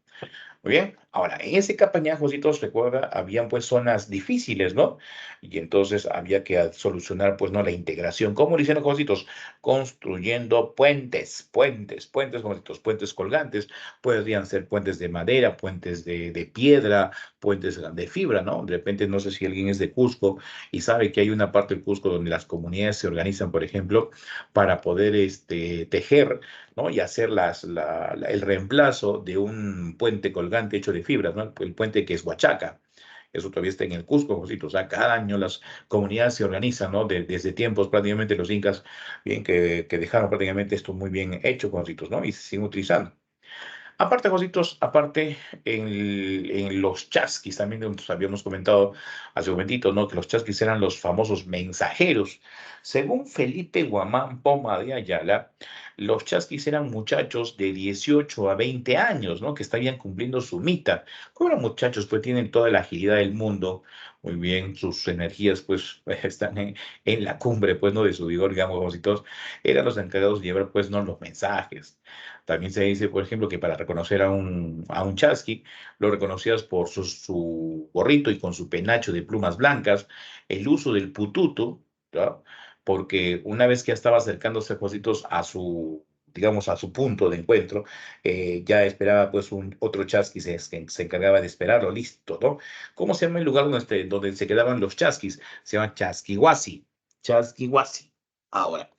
Muy bien, ahora, en ese Capañán, Jositos, recuerda, habían pues zonas difíciles, ¿no? Y entonces había que solucionar pues, ¿no? La integración. ¿Cómo lo hicieron, Jositos? Construyendo puentes, Jositos, puentes colgantes. Podrían ser puentes de madera, puentes de piedra, puentes de fibra, ¿no? De repente, no sé si alguien es de Cusco y sabe que hay una parte del Cusco donde las comunidades se organizan, por ejemplo, para poder tejer, ¿no? Y hacer el reemplazo de un puente colgante hecho de fibras, ¿no? El puente que es Huachaca. Eso todavía está en el Cusco, Josito. O sea, cada año las comunidades se organizan, ¿no? Desde tiempos prácticamente los incas, bien, que dejaron prácticamente esto muy bien hecho, Jositos, ¿no? Y se siguen utilizando. Aparte, Jositos, aparte, en los chasquis, también nos habíamos comentado hace un momentito, ¿no? Que los chasquis eran los famosos mensajeros. Según Felipe Guamán Poma de Ayala, los chasquis eran muchachos de 18 a 20 años, ¿no? Que estarían cumpliendo su mita. Como eran muchachos, pues tienen toda la agilidad del mundo, muy bien, sus energías, pues, están en la cumbre, pues, ¿no? De su vigor, digamos, Jositos, eran los encargados de llevar, pues, ¿no? Los mensajes. También se dice, por ejemplo, que para reconocer a un chasqui, lo reconocías por su gorrito y con su penacho de plumas blancas, el uso del pututo, ¿ya? Porque una vez que ya estaba acercándose Jositos digamos, a su punto de encuentro, ya esperaba pues otro chasqui, se encargaba de esperarlo, listo, ¿no? ¿Cómo se llama el lugar donde se quedaban los chasquis? Se llama Chasquihuasi, Chasquihuasi. Ahora,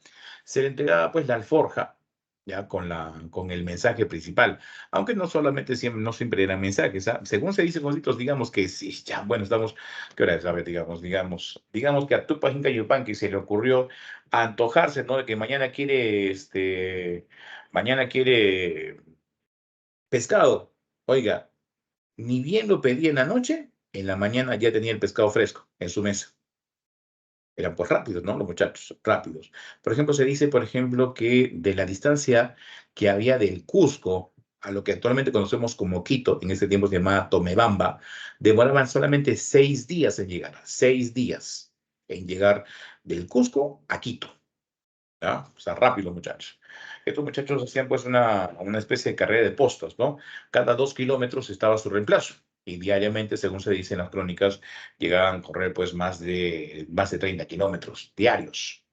se le entregaba pues la alforja, ya con el mensaje principal, aunque no siempre eran mensajes, ¿ah? Según se dice, Jositos, digamos que sí, ya, bueno, ¿qué hora es? A ver, digamos que a Tupac Inca Yupanqui se le ocurrió antojarse, ¿no? De que mañana quiere pescado. Oiga, ni bien lo pedía en la noche, en la mañana ya tenía el pescado fresco en su mesa. Eran pues rápidos, ¿no? Los muchachos, rápidos. Por ejemplo, se dice, por ejemplo, que de la distancia que había del Cusco a lo que actualmente conocemos como Quito, en ese tiempo se llamaba Tomebamba, demoraban solamente 6 días en llegar, 6 días en llegar del Cusco a Quito, ¿ya? O sea, rápido, muchachos. Estos muchachos hacían pues una especie de carrera de postas, ¿no? Cada 2 kilómetros estaba su reemplazo. Y diariamente, según se dice en las crónicas, llegaban a correr pues más de 30 kilómetros diarios.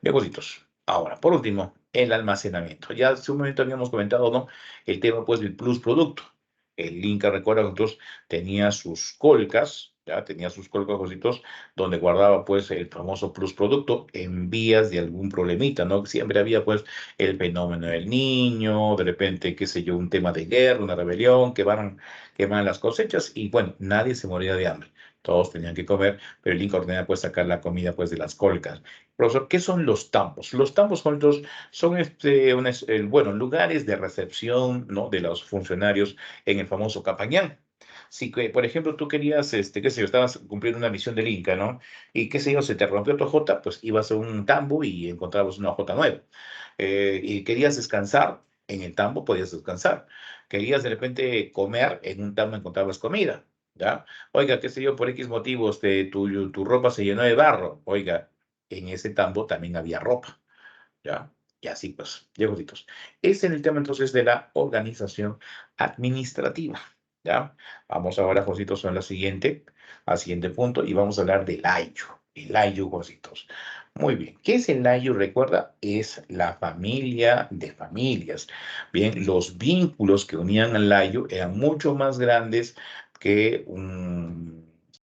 Bien, cositos. Ahora, por último, el almacenamiento. Ya hace un momento habíamos comentado, ¿no? El tema, pues, del plus producto. El Inca, recuerda, nosotros tenía sus colcas, ya tenía sus colcas, cositos, donde guardaba, pues, el famoso plus producto en vías de algún problemita, ¿no? Siempre había, pues, el fenómeno del niño, de repente, qué sé yo, un tema de guerra, una rebelión, que van las cosechas, y bueno, nadie se moría de hambre. Todos tenían que comer, pero el Inca ordenaba, pues, sacar la comida, pues, de las colcas. Profesor, ¿qué son los tambos? Los tambos son bueno, lugares de recepción, ¿no? De los funcionarios en el famoso Capañán. Si, por ejemplo, tú querías, qué sé yo, estabas cumpliendo una misión del Inca, ¿no? Y qué sé yo, se te rompió tu hojota, pues ibas a un tambo y encontrabas una hojota nueva. Y querías descansar, en el tambo podías descansar. Querías de repente comer, en un tambo encontrabas comida, ¿ya? Oiga, qué sé yo, por X motivos, tu ropa se llenó de barro. Oiga, en ese tambo también había ropa, ¿ya? Y así pues, llegoditos. Es en el tema entonces de la organización administrativa, ¿ya? Vamos ahora, Jositos, al siguiente punto y vamos a hablar del ayu. El ayu, Jositos. Muy bien. ¿Qué es el ayu? Recuerda, es la familia de familias. Bien, los vínculos que unían al ayu eran mucho más grandes que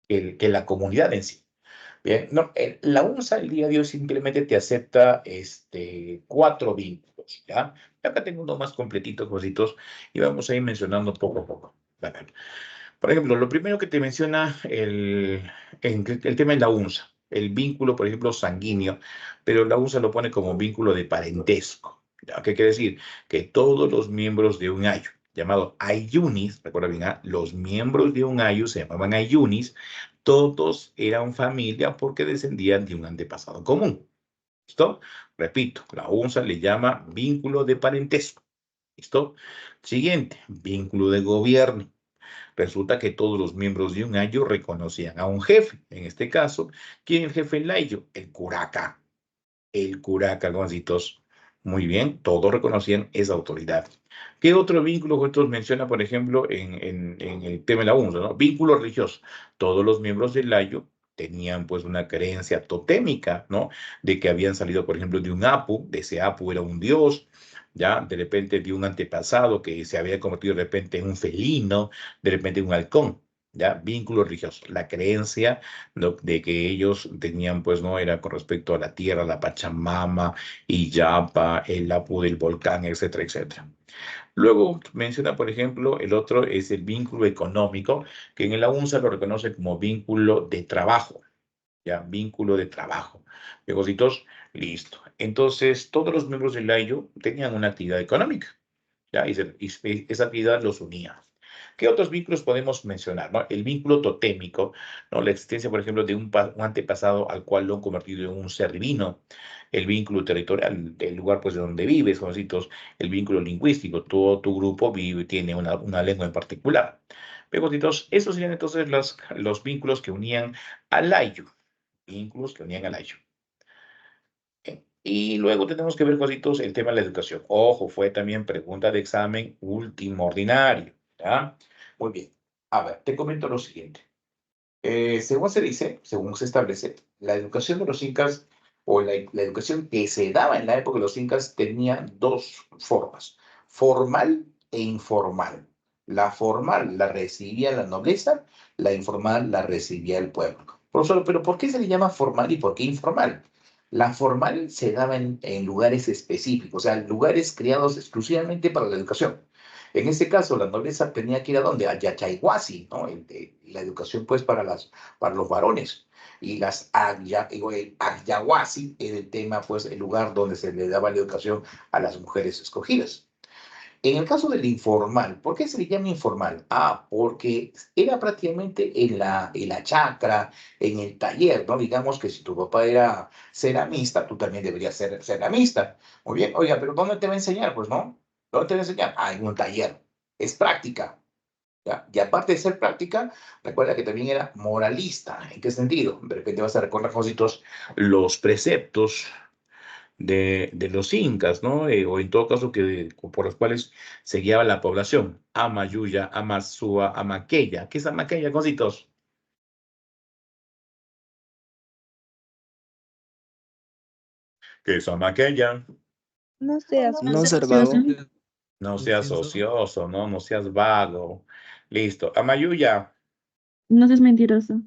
la comunidad en sí. Bien, no, la UNSA el día de hoy simplemente te acepta 4 vínculos, ¿ya? Acá tengo uno más completito, cositos, y vamos a ir mencionando poco a poco. A ver, por ejemplo, lo primero que te menciona el tema de la UNSA, el vínculo, por ejemplo, sanguíneo, pero la USA lo pone como vínculo de parentesco. ¿Ya? ¿Qué quiere decir? Que todos los miembros de un ayu, llamado ayunis, recuerda bien, los miembros de un ayu se llamaban ayunis, todos eran familia porque descendían de un antepasado común. ¿Listo? Repito, la USA le llama vínculo de parentesco. ¿Listo? Siguiente, vínculo de gobierno. Resulta que todos los miembros de un ayo reconocían a un jefe. En este caso, ¿quién es el jefe del ayo? El curaca. El curaca, jovencitos. Muy bien, todos reconocían esa autoridad. ¿Qué otro vínculo Jovencitos menciona, por ejemplo, en el tema de la UNSA, ¿no? Vínculo religioso. Todos los miembros del ayo tenían pues una creencia totémica, ¿no? De que habían salido, por ejemplo, de un apu, de ese apu era un dios, ya, de repente de un antepasado que se había convertido de repente en un felino, de repente en un halcón, ya, vínculo religioso, la creencia, ¿no? De que ellos tenían, pues, no, era con respecto a la tierra, la Pachamama, Iyapa, el Apu del volcán, etcétera, etcétera. Luego menciona, por ejemplo, el otro es el vínculo económico, que en el AUNSA lo reconoce como vínculo de trabajo, ya, vínculo de trabajo. Negocitos, listo. Entonces, todos los miembros del AYO tenían una actividad económica, ya, y esa actividad los unía. ¿Qué otros vínculos podemos mencionar? ¿No? El vínculo totémico, ¿no? La existencia, por ejemplo, de un antepasado al cual lo han convertido en un ser divino. El vínculo territorial del lugar pues, de donde vives, jovencitos. El vínculo lingüístico. Todo tu grupo tiene una lengua en particular. Pegotitos, esos serían entonces los vínculos que unían al Ayu. Vínculos que unían al Ayu. Y luego tenemos que ver, cositos, el tema de la educación. Ojo, fue también pregunta de examen último ordinario. ¿Ya? Muy bien. A ver, te comento lo siguiente. Según se dice, según se establece, la educación de los incas o la educación que se daba en la época de los incas tenía dos formas, formal e informal. La formal la recibía la nobleza, la informal la recibía el pueblo. Profesor, pero ¿por qué se le llama formal y por qué informal? La formal se daba en lugares específicos, o sea, lugares creados exclusivamente para la educación. En este caso, la nobleza tenía que ir a dónde? A Yachaiguasi, ¿no? La educación, pues, para los varones. Y el Ayahuasi era el tema, pues, el lugar donde se le daba la educación a las mujeres escogidas. En el caso del informal, ¿por qué se le llama informal? Ah, porque era prácticamente en la chacra, en el taller, ¿no? Digamos que si tu papá era ceramista, tú también deberías ser ceramista. Muy bien, oiga, pero ¿dónde te va a enseñar? Pues no, ¿dónde te va a enseñar? Ah, en un taller. Es práctica. ¿Ya? Y aparte de ser práctica, recuerda que también era moralista. ¿En qué sentido? De repente vas a recordar, Jositos, los preceptos de los incas, ¿no? O en todo caso, por los cuales se guiaba la población. Amayuya, Amasúa, Amaqueya. ¿Qué es Amaqueya, cositos? ¿Qué es Amaqueya? No seas No ser ocioso. vago. No seas ocioso, ¿no? No seas vago. Listo. Amayuya. No seas mentiroso.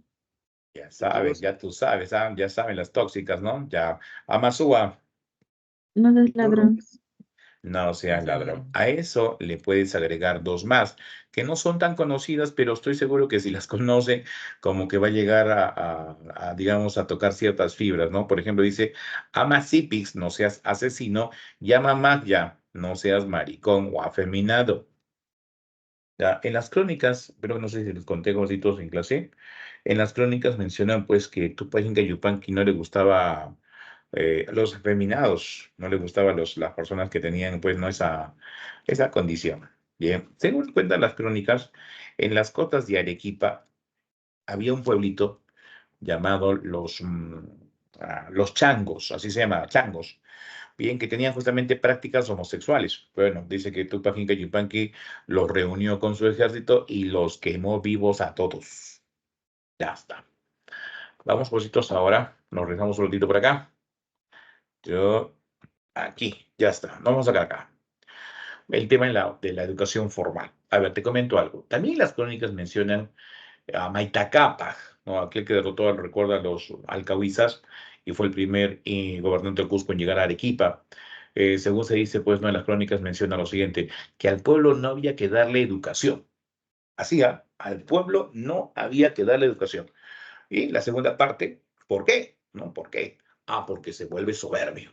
Ya saben, ya tú sabes, ya saben las tóxicas, ¿no? Ya. Amasúa. No seas ladrón. No seas ladrón. A eso le puedes agregar dos más, que no son tan conocidas, pero estoy seguro que si las conoce, como que va a llegar digamos, a tocar ciertas fibras, ¿no? Por ejemplo, dice, ama cipix, no seas asesino, llama magya, no seas maricón o afeminado. Ya, en las crónicas, pero no sé si les conté cositos en clase, en las crónicas mencionan pues que Tupac Inca Yupanqui no le gustaba los afeminados, no le gustaban las personas que tenían pues no esa condición. Bien, según cuentan las crónicas, en las cotas de Arequipa había un pueblito llamado los changos, así se llama, changos, bien, que tenían justamente prácticas homosexuales. Bueno, dice que Tupac Inca Yupanqui los reunió con su ejército y los quemó vivos a todos. Ya está. Vamos, positos, ahora. Nos regresamos un ratito por acá. Yo, aquí, ya está. Vamos a sacar acá. El tema de la educación formal. A ver, te comento algo. También las crónicas mencionan a Maita Capac, ¿no? Aquel que derrotó, recuerda, a los alcahuizas y fue el primer gobernante de Cusco en llegar a Arequipa. Según se dice, pues, no, en las crónicas menciona lo siguiente, que al pueblo no había que darle educación. Así, al pueblo no había que darle educación. Y la segunda parte, ¿por qué? ¿no? ¿Por qué? Porque se vuelve soberbio.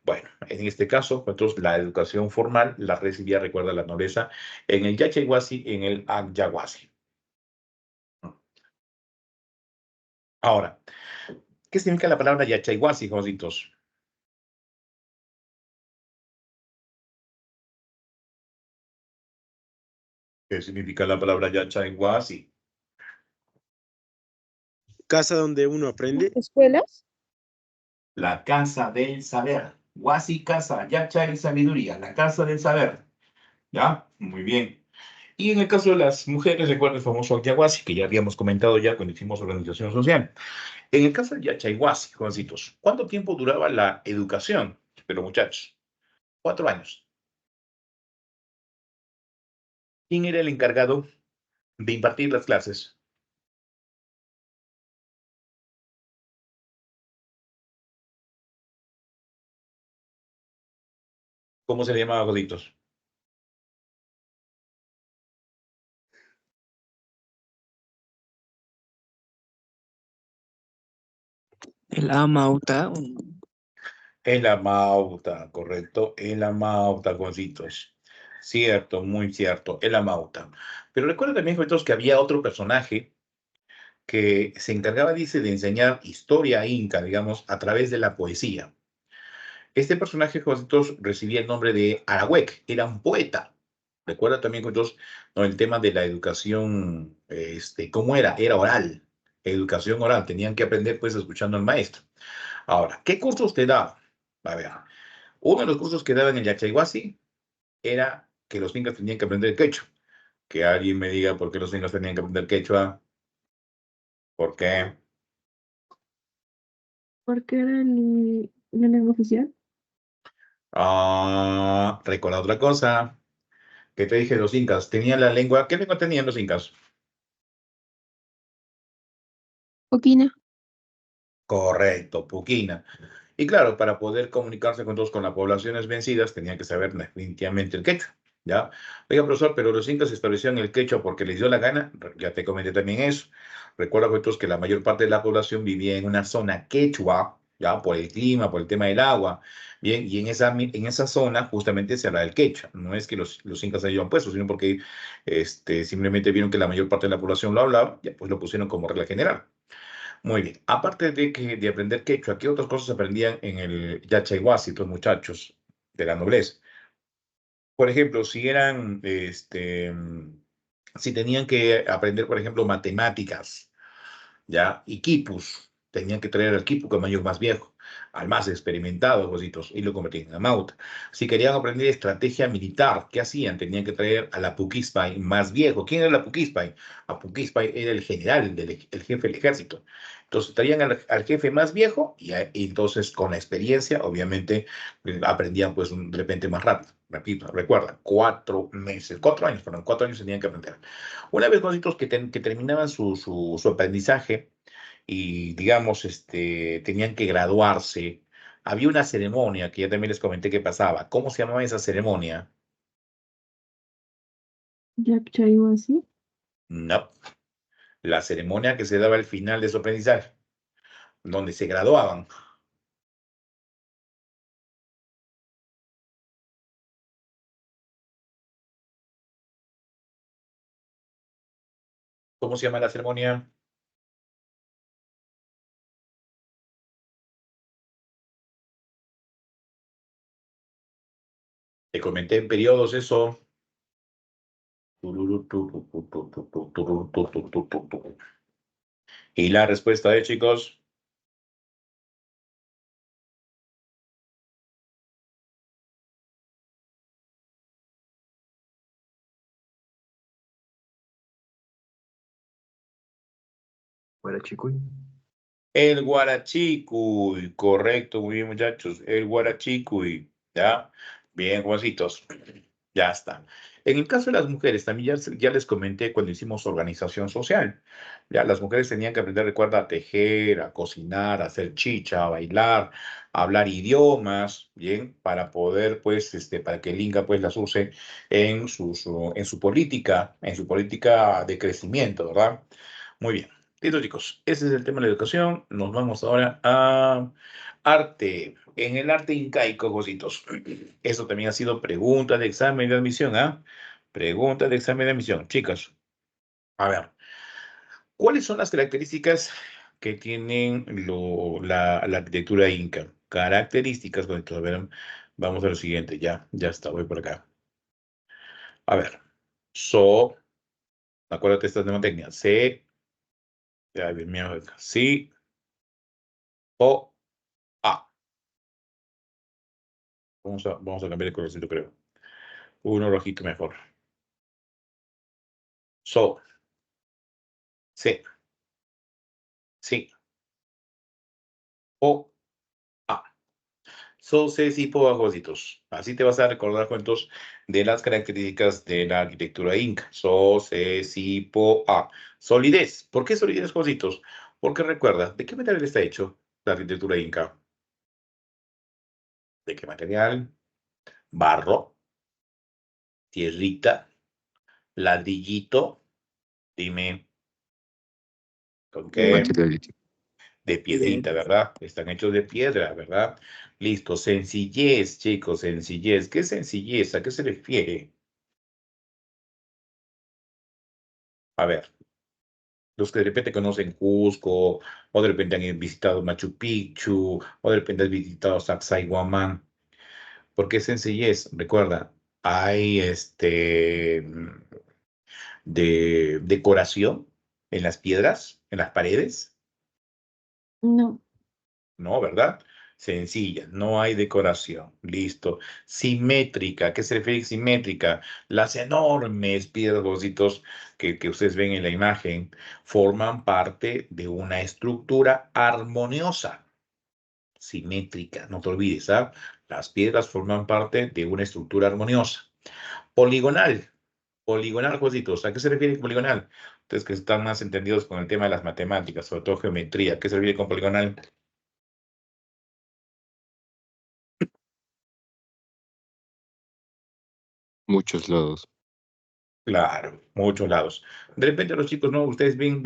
Bueno, en este caso, entonces, la educación formal la recibía, recuerda, la nobleza en el Yachaywasi, en el Anyahuasi. Ahora, ¿qué significa la palabra Yachaywasi, jovencitos? ¿Qué significa la palabra Yachaywasi? Casa donde uno aprende. ¿Escuelas? La casa del saber. Wasi casa, Yachay sabiduría, la casa del saber. ¿Ya? Muy bien. Y en el caso de las mujeres, recuerda el famoso Yaguasi, que ya habíamos comentado ya cuando hicimos organización social. En el caso del Yachaywasi, jovencitos, ¿cuánto tiempo duraba la educación de los muchachos? 4 años. ¿Quién era el encargado de impartir las clases? ¿Cómo se le llamaba, jovencitos? El Amauta. El Amauta, correcto. El Amauta, jovencitos. Cierto, muy cierto. El Amauta. Pero recuerda también, jovencitos, que había otro personaje que se encargaba, dice, de enseñar historia inca, digamos, a través de la poesía. Este personaje, jovencitos, recibía el nombre de Arahuec, era un poeta. Recuerda también, jovencitos, ¿no? El tema de la educación, ¿cómo era? Era oral, educación oral, tenían que aprender, pues, escuchando al maestro. Ahora, ¿qué cursos te daba? A ver, uno de los cursos que daba en el Yachaywasi era que los incas tenían que aprender quechua. Que alguien me diga por qué los incas tenían que aprender quechua. ¿Por qué? Porque era la lengua oficial. Recuerda otra cosa que te dije, los incas tenían la lengua. ¿Qué lengua tenían los incas? Oquina. Correcto, puquina. Y claro, para poder comunicarse con las poblaciones vencidas, tenían que saber definitivamente el quechua, ¿ya? Oiga, profesor, pero los incas establecieron el quechua porque les dio la gana, ya te comenté también eso. Recuerda, pues, que la mayor parte de la población vivía en una zona quechua, ¿ya? Por el clima, por el tema del agua, bien, y en esa zona justamente se habla del quechua. No es que los incas se hayan puesto, sino porque simplemente vieron que la mayor parte de la población lo hablaba, ya pues lo pusieron como regla general. Muy bien. Aparte de aprender quechua, ¿qué otras cosas aprendían en el Yachaywasi, los muchachos de la nobleza? Por ejemplo, si tenían que aprender, por ejemplo, matemáticas, ¿ya? Y quipus, tenían que traer al quipu mayor más viejo, al más experimentado, cositos, y lo convertían en amauta. Si querían aprender estrategia militar, ¿qué hacían? Tenían que traer a la Puquispay más viejo. ¿Quién era la Puquispay? A Puquispay era el general, el jefe del ejército. Entonces traían al jefe más viejo y entonces con la experiencia, obviamente, aprendían pues de repente más rápido. Repito, recuerda, 4 meses, 4 años, perdón, 4 años tenían que aprender. Una vez, cositos, que terminaban su aprendizaje y, digamos, tenían que graduarse, había una ceremonia que ya también les comenté que pasaba. ¿Cómo se llamaba esa ceremonia? Yachaywasi. No, la ceremonia que se daba al final de su aprendizaje, donde se graduaban. ¿Cómo se llama la ceremonia? Te comenté en periodos eso. Y la respuesta es, chicos, Huarachicuy. el Guarachicuy. Correcto, muy bien, muchachos. El Guarachicuy. ¿Ya? Bien, Juancitos. Ya está. En el caso de las mujeres, también ya les comenté cuando hicimos organización social. Ya, las mujeres tenían que aprender, recuerda, a tejer, a cocinar, a hacer chicha, a bailar, a hablar idiomas, bien, para poder, pues, para que el Inca, pues, las use en su política de crecimiento, ¿verdad? Muy bien. Listo, chicos. Ese es el tema de la educación. Nos vamos ahora a arte. En el arte incaico, cositos. Eso también ha sido pregunta de examen de admisión, ¿ah? Pregunta de examen de admisión. Chicas, a ver. ¿Cuáles son las características que tienen la arquitectura inca? Características, bueno, a ver, vamos a lo siguiente. Ya está, voy por acá. A ver. Acuérdate esta mnemotecnia. Ya, Dios mío, sí, o, a. Vamos a cambiar el colorcito, creo. Uno rojito mejor. Sí, sí, o, a. Se, si, po, bajositos. Así te vas a recordar cuentos de las características de la arquitectura inca. Se, si, po, a. Solidez. ¿Por qué solidez, cositos? Porque recuerda, ¿de qué material está hecho la arquitectura inca? ¿De qué material? Barro, tierrita, ladrillito. Dime, ¿con qué? De piedrita, ¿verdad? Están hechos de piedra, ¿verdad? Listo. Sencillez, chicos, sencillez. ¿Qué sencillez? ¿A qué se refiere? A ver, los que de repente conocen Cusco, o de repente han visitado Machu Picchu, o de repente han visitado Sacsayhuamán. ¿Por qué sencillez? Recuerda, hay de decoración en las piedras, en las paredes. No, No, ¿verdad? Sencilla, no hay decoración. Listo. Simétrica, ¿qué se refiere a simétrica? Las enormes piedras, bocitos que ustedes ven en la imagen forman parte de una estructura armoniosa, simétrica. No te olvides, ¿ah? Las piedras forman parte de una estructura armoniosa. Poligonal. Poligonal, bocitos. ¿A qué se refiere poligonal? Ustedes que están más entendidos con el tema de las matemáticas, sobre todo geometría. ¿Qué se refiere con poligonal? Muchos lados. Claro, muchos lados. De repente los chicos, ¿no? Ustedes ven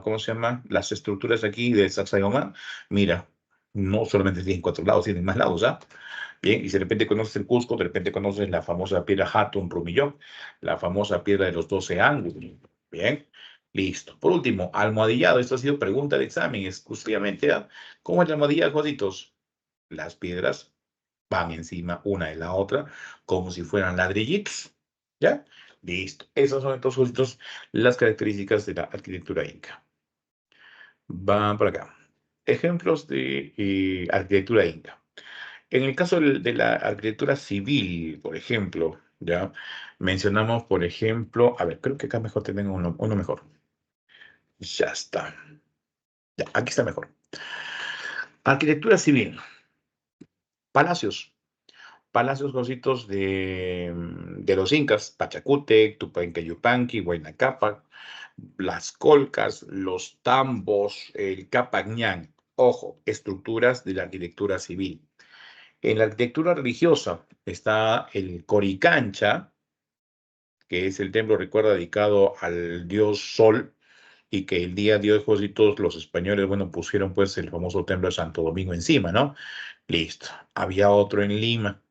¿cómo se llama? Las estructuras aquí de Sacsayhuamán. Mira, no solamente tienen 4 lados, tienen más lados, ¿ah? Bien, y si de repente conoces el Cusco, de repente conoces la famosa piedra Hatun Rumillón, la famosa piedra de los 12 ángulos. Bien, listo. Por último, almohadillado. Esto ha sido pregunta de examen exclusivamente. ¿Ah? ¿Cómo es el almohadillado, Jositos? Las piedras van encima una de la otra como si fueran ladrillitos. ¿Ya? Listo. Esas son entonces las características de la arquitectura inca. Van por acá. Ejemplos de arquitectura inca. En el caso de la arquitectura civil, por ejemplo, ya mencionamos, por ejemplo, a ver, creo que acá mejor tengo uno mejor. Ya está. Ya, aquí está mejor. Arquitectura civil. Palacios. Palacios, cositos de los incas, Pachacútec, Tupancay Yupanqui, Huayna Cápac, las colcas, los tambos, el Capañán. Ojo, estructuras de la arquitectura civil. En la arquitectura religiosa está el Coricancha, que es el templo, recuerda, dedicado al dios Sol, y que el día de hoy, todos los españoles, bueno, pusieron pues el famoso templo de Santo Domingo encima, ¿no? Listo. Había otro en Lima,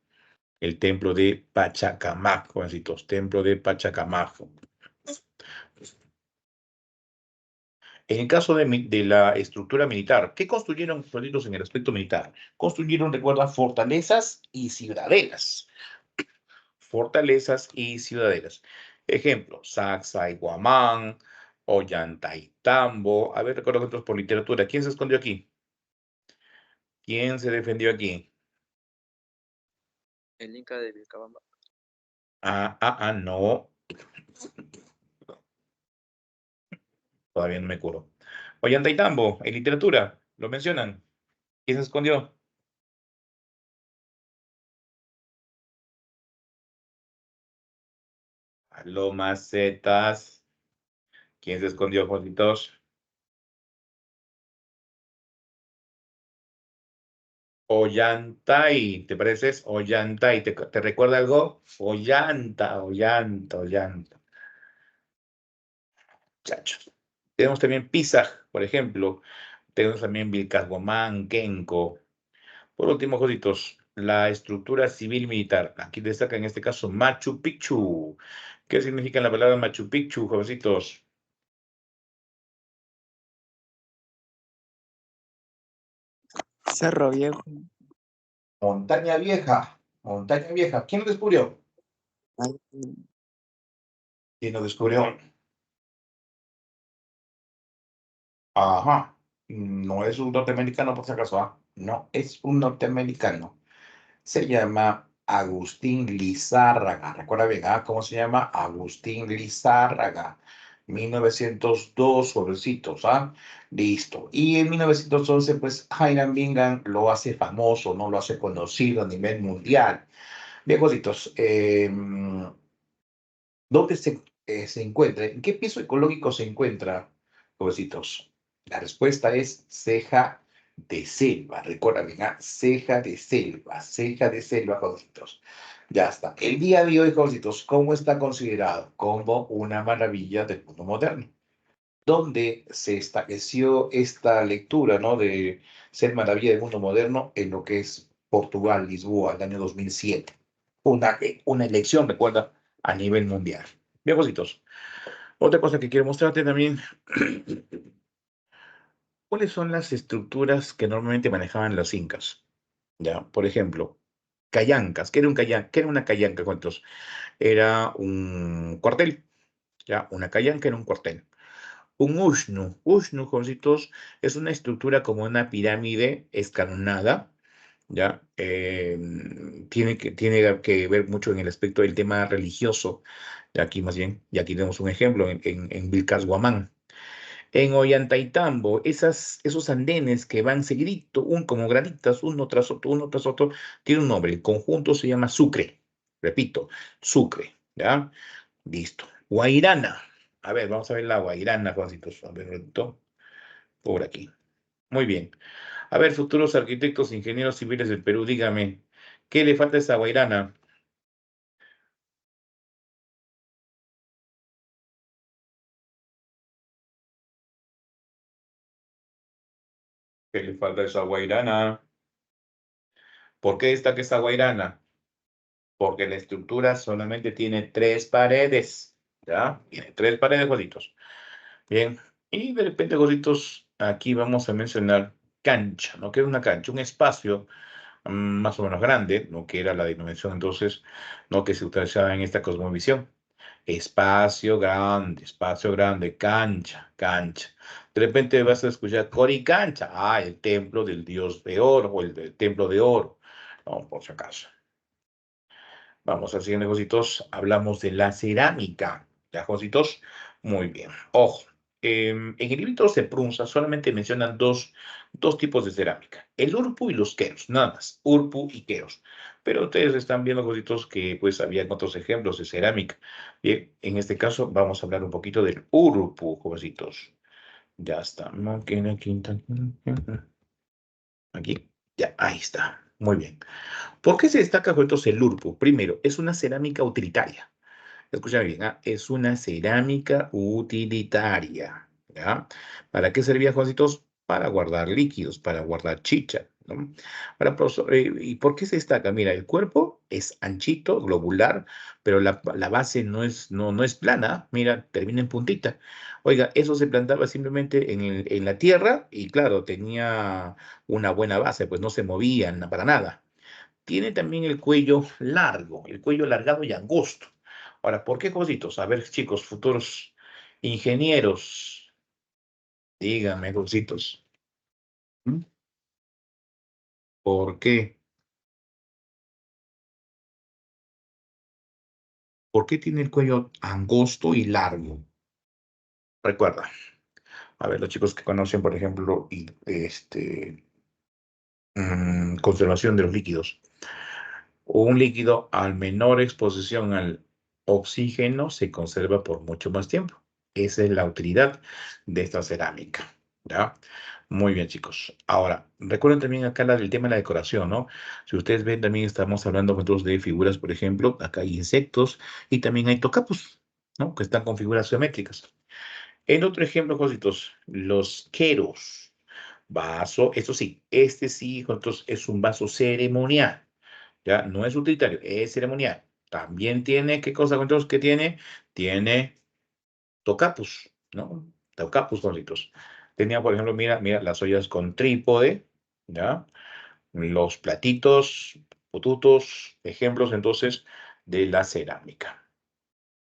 el templo de Pachacamac, jovencitos, templo de Pachacamac. En el caso de la estructura militar, ¿qué construyeron jovencitos en el aspecto militar? Construyeron, recuerda, fortalezas y ciudadelas. Fortalezas y ciudadelas. Ejemplo, Sacsayhuamán, Ollantaytambo. A ver, recuerdo nosotros por literatura. ¿Quién se escondió aquí? ¿Quién se defendió aquí? El Inca de Vilcabamba. No. Todavía no me curo. Ollantaytambo, en literatura, ¿lo mencionan? ¿Quién se escondió? Aló, macetas. ¿Quién se escondió, Juanitos? Ollantay, ¿te pareces? Ollantay, ¿te recuerda algo? Ollanta. Chachos. Tenemos también Pisag, por ejemplo. Tenemos también Vilcashuamán, Kenco. Por último, cositos, la estructura civil militar. Aquí destaca en este caso Machu Picchu. ¿Qué significa la palabra Machu Picchu, jovencitos? Cerro Viejo. Montaña Vieja. Montaña Vieja. ¿Quién lo descubrió? Ay, ¿Quién lo descubrió? Ajá. No es un norteamericano, por si acaso, ¿ah? No, es un norteamericano. Se llama Agustín Lizárraga. Recuerda bien, ¿ah? ¿Cómo se llama? Agustín Lizárraga. 1902, jovencitos, ¿ah? Listo. Y en 1911, pues, Hiram Bingham lo hace famoso, ¿no? Lo hace conocido a nivel mundial. Bien, jovencitos, ¿dónde se encuentra? ¿En qué piso ecológico se encuentra, jovencitos? La respuesta es ceja de selva. Recuerda bien, ¿ah? Ceja de selva, jovencitos. Ya está. El día de hoy, jovencitos, ¿cómo está considerado? Como una maravilla del mundo moderno. ¿Dónde se estableció esta lectura, ¿no? De ser maravilla del mundo moderno en lo que es Portugal, Lisboa, el año 2007. Una elección, recuerda, a nivel mundial. Bien, cositos. Otra cosa que quiero mostrarte también, ¿cuáles son las estructuras que normalmente manejaban los incas? Ya, por ejemplo, callancas. ¿Qué era un ¿Qué era una callanca? ¿Cuántos? Era un cuartel. Ya, una callanca era un cuartel. Un ushnu, jovencitos, es una estructura como una pirámide escalonada, ¿ya? Tiene que ver mucho en el aspecto del tema religioso, de aquí más bien, y aquí tenemos un ejemplo en Vilcashuamán. En Ollantaytambo, esos andenes que van seguidito, como graditas, uno tras otro, tiene un nombre. El conjunto se llama Sucre. Repito, Sucre, ¿ya? Listo. Guairana. A ver, vamos a ver la Guairana, Juancitos. A ver, un ratito. Por aquí. Muy bien. A ver, futuros arquitectos, ingenieros civiles del Perú, dígame, ¿qué le falta a esa Guairana? ¿Qué le falta a esa Guairana? ¿Por qué destaca esa Guairana? Porque la estructura solamente tiene 3 paredes, ¿ya? Tiene 3 paredes, Juancitos. Bien. Y de repente, Juancitos, aquí vamos a mencionar cancha, ¿no? ¿Qué es una cancha? Un espacio más o menos grande, ¿no? Que era la dimensión entonces, ¿no? Que se utilizaba en esta cosmovisión. Espacio grande, cancha, cancha. De repente vas a escuchar Coricancha, el templo del dios de oro o el del templo de oro, no, por si acaso. Vamos al siguiente, Jositos. Hablamos de la cerámica. ¿Ya, Jositos? Muy bien. Ojo, en el libro de Prunza solamente mencionan dos tipos de cerámica. El urpu y los queros, nada más. Urpu y queros. Pero ustedes están viendo, Jositos, que pues había otros ejemplos de cerámica. Bien, en este caso vamos a hablar un poquito del urpu, Jositos. Ya está. Aquí. Ya, ahí está. Muy bien. ¿Por qué se destaca, Jositos, el urpu? Primero, es una cerámica utilitaria. Escúchame bien, es una cerámica utilitaria, ¿ya? ¿Para qué servía, Juancitos? Para guardar líquidos, para guardar chicha, ¿no? ¿Y por qué se destaca? Mira, el cuerpo es anchito, globular, pero la base no es plana, mira, termina en puntita. Oiga, eso se plantaba simplemente en la tierra y claro, tenía una buena base, pues no se movían para nada. Tiene también el cuello largado y angosto. Ahora, ¿por qué cositos? A ver, chicos, futuros ingenieros, díganme, cositos. ¿Mm? ¿Por qué? ¿Por qué tiene el cuello angosto y largo? Recuerda, a ver, los chicos que conocen, por ejemplo, conservación de los líquidos. Un líquido al menor exposición al oxígeno se conserva por mucho más tiempo. Esa es la utilidad de esta cerámica, ¿ya? Muy bien, chicos. Ahora, recuerden también acá el tema de la decoración, ¿no? Si ustedes ven, también estamos hablando nosotros de figuras, por ejemplo, acá hay insectos y también hay tocapos, ¿no? Que están con figuras geométricas. En otro ejemplo, Jositos, los queros. Vaso, eso sí, este sí, Jositos, es un vaso ceremonial. Ya, no es utilitario, es ceremonial. También tiene, ¿qué cosa, Jositos, que tiene? Tiene tocapus, ¿no? Tocapus, Jositos. Tenía, por ejemplo, mira, las ollas con trípode, ¿ya? Los platitos, pututos, ejemplos entonces de la cerámica.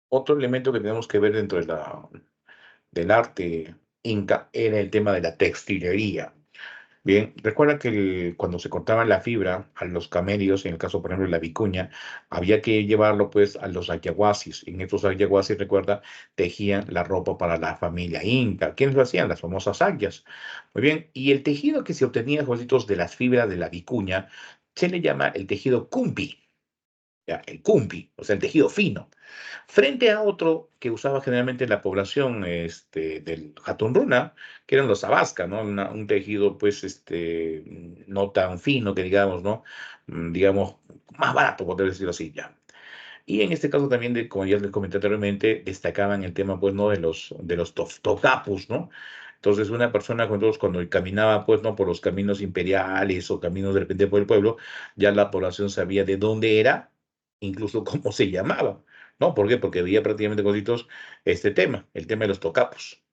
Otro elemento que tenemos que ver dentro del arte inca era el tema de la textilería. Bien, recuerda que cuando se cortaba la fibra a los camellos, en el caso, por ejemplo, de la vicuña, había que llevarlo pues a los ayahuasis. En estos ayahuasis, recuerda, tejían la ropa para la familia inca. ¿Quiénes lo hacían? Las famosas ayas. Muy bien, y el tejido que se obtenía, Jositos, de las fibras de la vicuña, se le llama el tejido cumpi, ya, el cumpi, o sea, el tejido fino. Frente a otro que usaba generalmente la población del Hatun Runa, que eran los Abasca, ¿no? Un tejido, pues, no tan fino que digamos, ¿no? Digamos, más barato, por decirlo así, ya. Y en este caso también, como ya les comenté anteriormente, destacaban el tema, pues, ¿no? De los tocapus, ¿no? Entonces, una persona cuando caminaba, pues, ¿no? Por los caminos imperiales o caminos de repente por el pueblo, ya la población sabía de dónde era, incluso cómo se llamaba, ¿no? ¿Por qué? Porque veía prácticamente cositos este tema, el tema de los tocapus.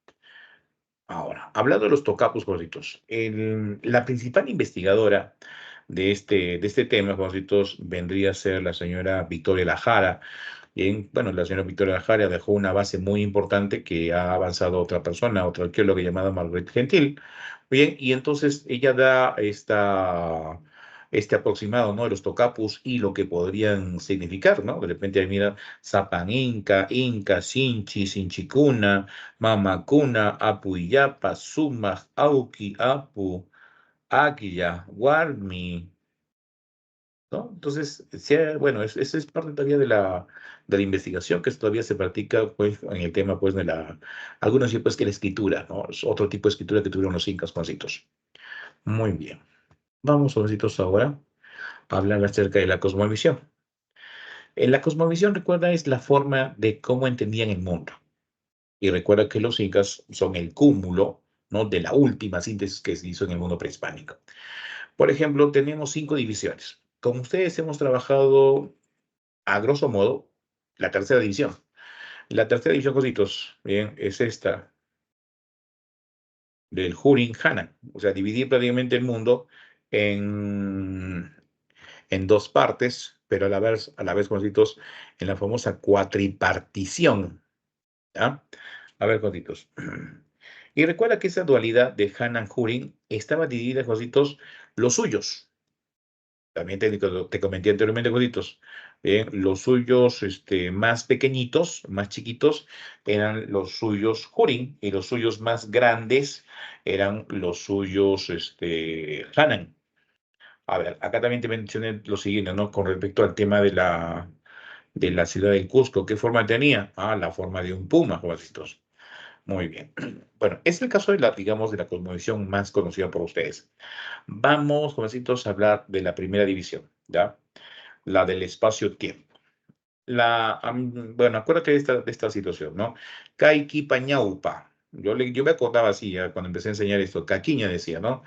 Ahora, hablando de los tocapus, cositos, la principal investigadora de este tema, cositos, vendría a ser la señora Victoria Lajara. Bien, bueno, la señora Victoria Lajara dejó una base muy importante que ha avanzado otra persona, otra arqueóloga llamada Margaret Gentil. Bien, y entonces ella da este aproximado, ¿no? De los tocapus y lo que podrían significar, ¿no? De repente, ahí mira, Zapan Inca, Inca, Sinchi, Sinchicuna, Mamacuna, Apuyapa, Sumac, Auqui, Apu, Aquilla, Guarmi, ¿no? Entonces, bueno, eso es parte todavía de la investigación que todavía se practica, pues, en el tema, pues, algunos tipos que la escritura, ¿no? Es otro tipo de escritura que tuvieron los incas, jovencitos. Muy bien. Vamos, jovencitos, ahora a hablar acerca de la cosmovisión. En la cosmovisión, recuerda, es la forma de cómo entendían el mundo. Y recuerda que los incas son el cúmulo, ¿no? De la última síntesis que se hizo en el mundo prehispánico. Por ejemplo, tenemos 5 divisiones. Como ustedes hemos trabajado a grosso modo, la tercera división. La tercera división, cositos, bien, es esta, del Hurin Hanan. O sea, dividir prácticamente el mundo en, en dos partes, pero a la vez, cositos, en la famosa cuatripartición. ¿Ya? A ver, cositos. Y recuerda que esa dualidad de Hanan-Hurin estaba dividida, cositos, los suyos. También te comenté anteriormente, cositos. Bien, los suyos más pequeñitos, más chiquitos, eran los suyos Hurin, y los suyos más grandes eran los suyos Hanan. A ver, acá también te mencioné lo siguiente, ¿no? Con respecto al tema de la ciudad del Cusco. ¿Qué forma tenía? Ah, la forma de un puma, jovencitos. Muy bien. Bueno, es el caso digamos, de la cosmovisión más conocida por ustedes. Vamos, jovencitos, a hablar de la primera división, ¿ya? La del espacio-tiempo. Bueno, acuérdate de esta situación, ¿no? Kaiki Pañaupa. Yo me acordaba así, ya, cuando empecé a enseñar esto. Caquiña decía, ¿no?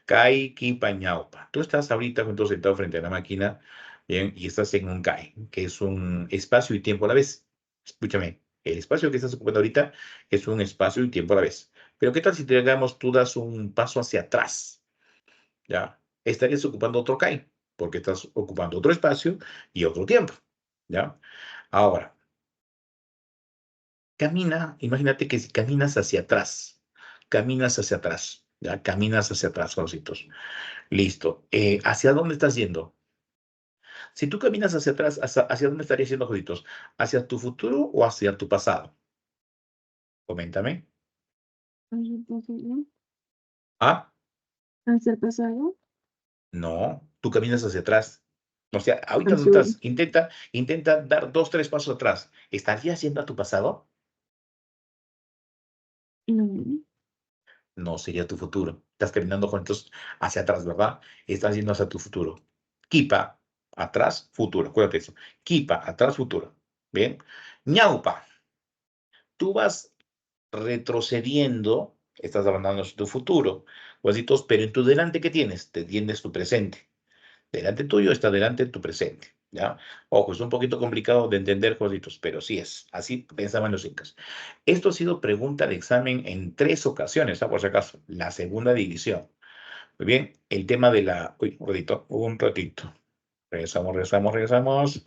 Kaiki Pañaupa. Tú estás ahorita entonces, sentado frente a la máquina, bien, y estás en un CAI, que es un espacio y tiempo a la vez. Escúchame, el espacio que estás ocupando ahorita es un espacio y tiempo a la vez. Pero ¿qué tal si tú das un paso hacia atrás? ¿Ya? Estarías ocupando otro CAI, porque estás ocupando otro espacio y otro tiempo, ¿ya? Ahora, imagínate que si caminas hacia atrás, ¿ya? Caminas hacia atrás, Jorcitos. Listo. ¿Hacia dónde estás yendo? Si tú caminas hacia atrás, ¿hacia dónde estarías yendo, Jorcitos? ¿Hacia tu futuro o hacia tu pasado? Coméntame. ¿Hacia el pasado? Ah, ¿Hacia el pasado? no, tú caminas hacia atrás. O sea, ahorita no Hacia estás. Intenta dar 2, 3 pasos atrás. ¿Estarías yendo a tu pasado? no. No sería tu futuro. Estás caminando juntos hacia atrás, ¿verdad? Estás yendo hacia tu futuro. Kipa, atrás, futuro. Acuérdate eso. Kipa, atrás, futuro. Bien. Ñaupa. Tú vas retrocediendo, estás avanzando hacia tu futuro. Juancitos, pero en tu delante, ¿qué tienes? Te tienes tu presente. Delante tuyo está delante tu presente, ¿ya? Ojo, es un poquito complicado de entender, Juancitos, pero sí es. Así pensaban los incas. Esto ha sido pregunta de examen en 3 ocasiones, por si acaso. La segunda división. Muy bien, el tema de la... Uy, un ratito. Regresamos.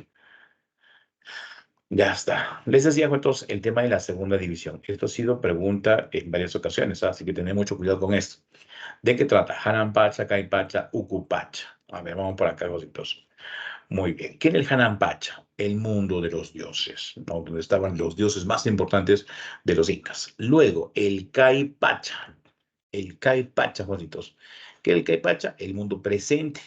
Ya está. Les decía, juntos, el tema de la segunda división. Esto ha sido pregunta en varias ocasiones, así que tened mucho cuidado con esto. ¿De qué trata? Hanan Pacha, Kai Pacha, Uku Pacha. A ver, vamos por acá, cositos. Muy bien. ¿Qué era el Hanan Pacha? El mundo de los dioses, ¿no? Donde estaban los dioses más importantes de los incas. Luego, el Kai Pacha. El Kai Pacha, cositos. ¿Qué era el Kai Pacha? El mundo presente.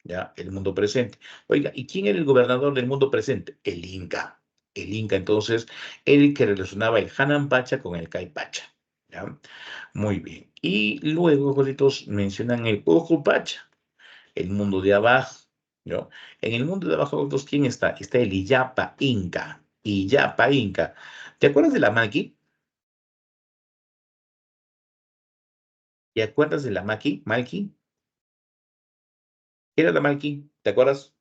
¿Ya? El mundo presente. Oiga, ¿y quién era el gobernador del mundo presente? El Inca. El Inca, entonces, el que relacionaba el Hanan Pacha con el Kai Pacha. ¿Ya? Muy bien. Y luego, cositos, mencionan el Uku Pacha, el mundo de abajo, ¿no? En el mundo de abajo, cositos, ¿quién está? Está el Illapa Inca. Illapa Inca. ¿Te acuerdas de la Maki? ¿Te acuerdas de la Maki? ¿Malki? ¿Qué era la Malki? ¿Te acuerdas?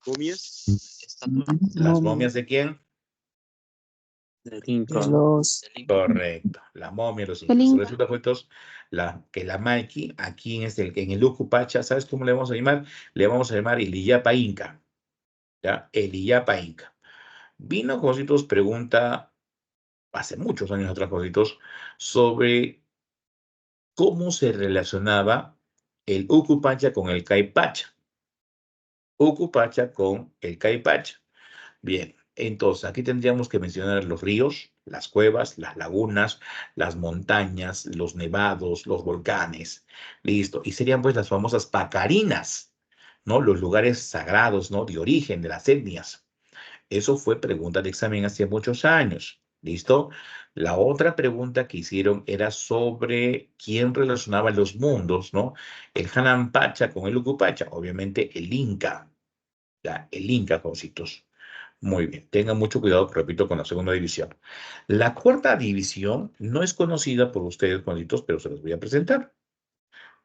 ¿Momias? ¿Las momias de quién? De los Correcto, la momia de los El incas. Inca. Resulta, cuentos, que la Malki, aquí en el Ucupacha, ¿sabes cómo le vamos a llamar? Le vamos a llamar el Illapa Inca, ¿ya? El Illapa Inca. Vino, Jositos, pregunta, hace muchos años atrás, Jositos, sobre cómo se relacionaba el Ucupacha con el Caipacha. Ucupacha con el Caipacha. Bien, entonces aquí tendríamos que mencionar los ríos, las cuevas, las lagunas, las montañas, los nevados, los volcanes. Listo. Y serían pues las famosas pacarinas, ¿no? Los lugares sagrados, ¿no? De origen de las etnias. Eso fue pregunta de examen hace muchos años. ¿Listo? La otra pregunta que hicieron era sobre quién relacionaba los mundos, ¿no? El Hanan Pacha con el Ucupacha. Obviamente el Inca. Ya, el Inca, cositos. Muy bien, tengan mucho cuidado, repito, con la segunda división. La cuarta división no es conocida por ustedes, Juanitos, pero se los voy a presentar.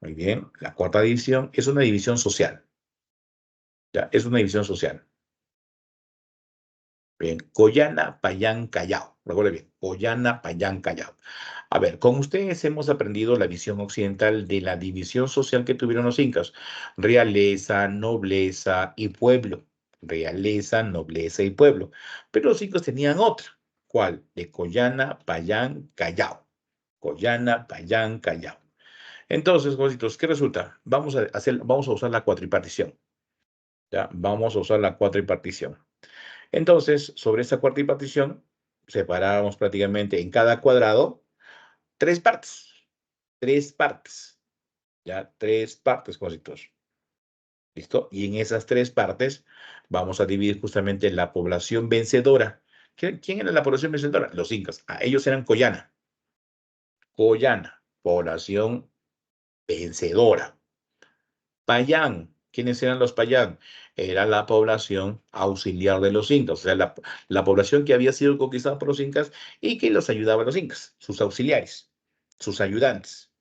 Muy bien, la cuarta división es una división social. Ya, es una división social. Bien, Collana, Payán, Callao. Recuerde bien, Collana, Payán, Callao. A ver, con ustedes hemos aprendido la visión occidental de la división social que tuvieron los incas. Realeza, nobleza y pueblo. Realeza, nobleza y pueblo. Pero los incas tenían otra. ¿Cuál? De Collana, Payán, Callao. Collana, Payán, Callao. Entonces, cositos, ¿qué resulta? Vamos a usar la cuatripartición. ¿Ya? Vamos a usar la cuatripartición. Entonces, sobre esta cuatripartición, separamos prácticamente en cada cuadrado 3 partes. 3 partes. ¿Ya? 3 partes, cositos. ¿Listo? Y en esas 3 partes vamos a dividir justamente la población vencedora. ¿Quién era la población vencedora? Los incas. Ellos eran Collana. Collana, población vencedora. Payán. ¿Quiénes eran los Payán? Era la población auxiliar de los incas, o sea, la población que había sido conquistada por los incas y que los ayudaba a los incas, sus auxiliares, sus ayudantes.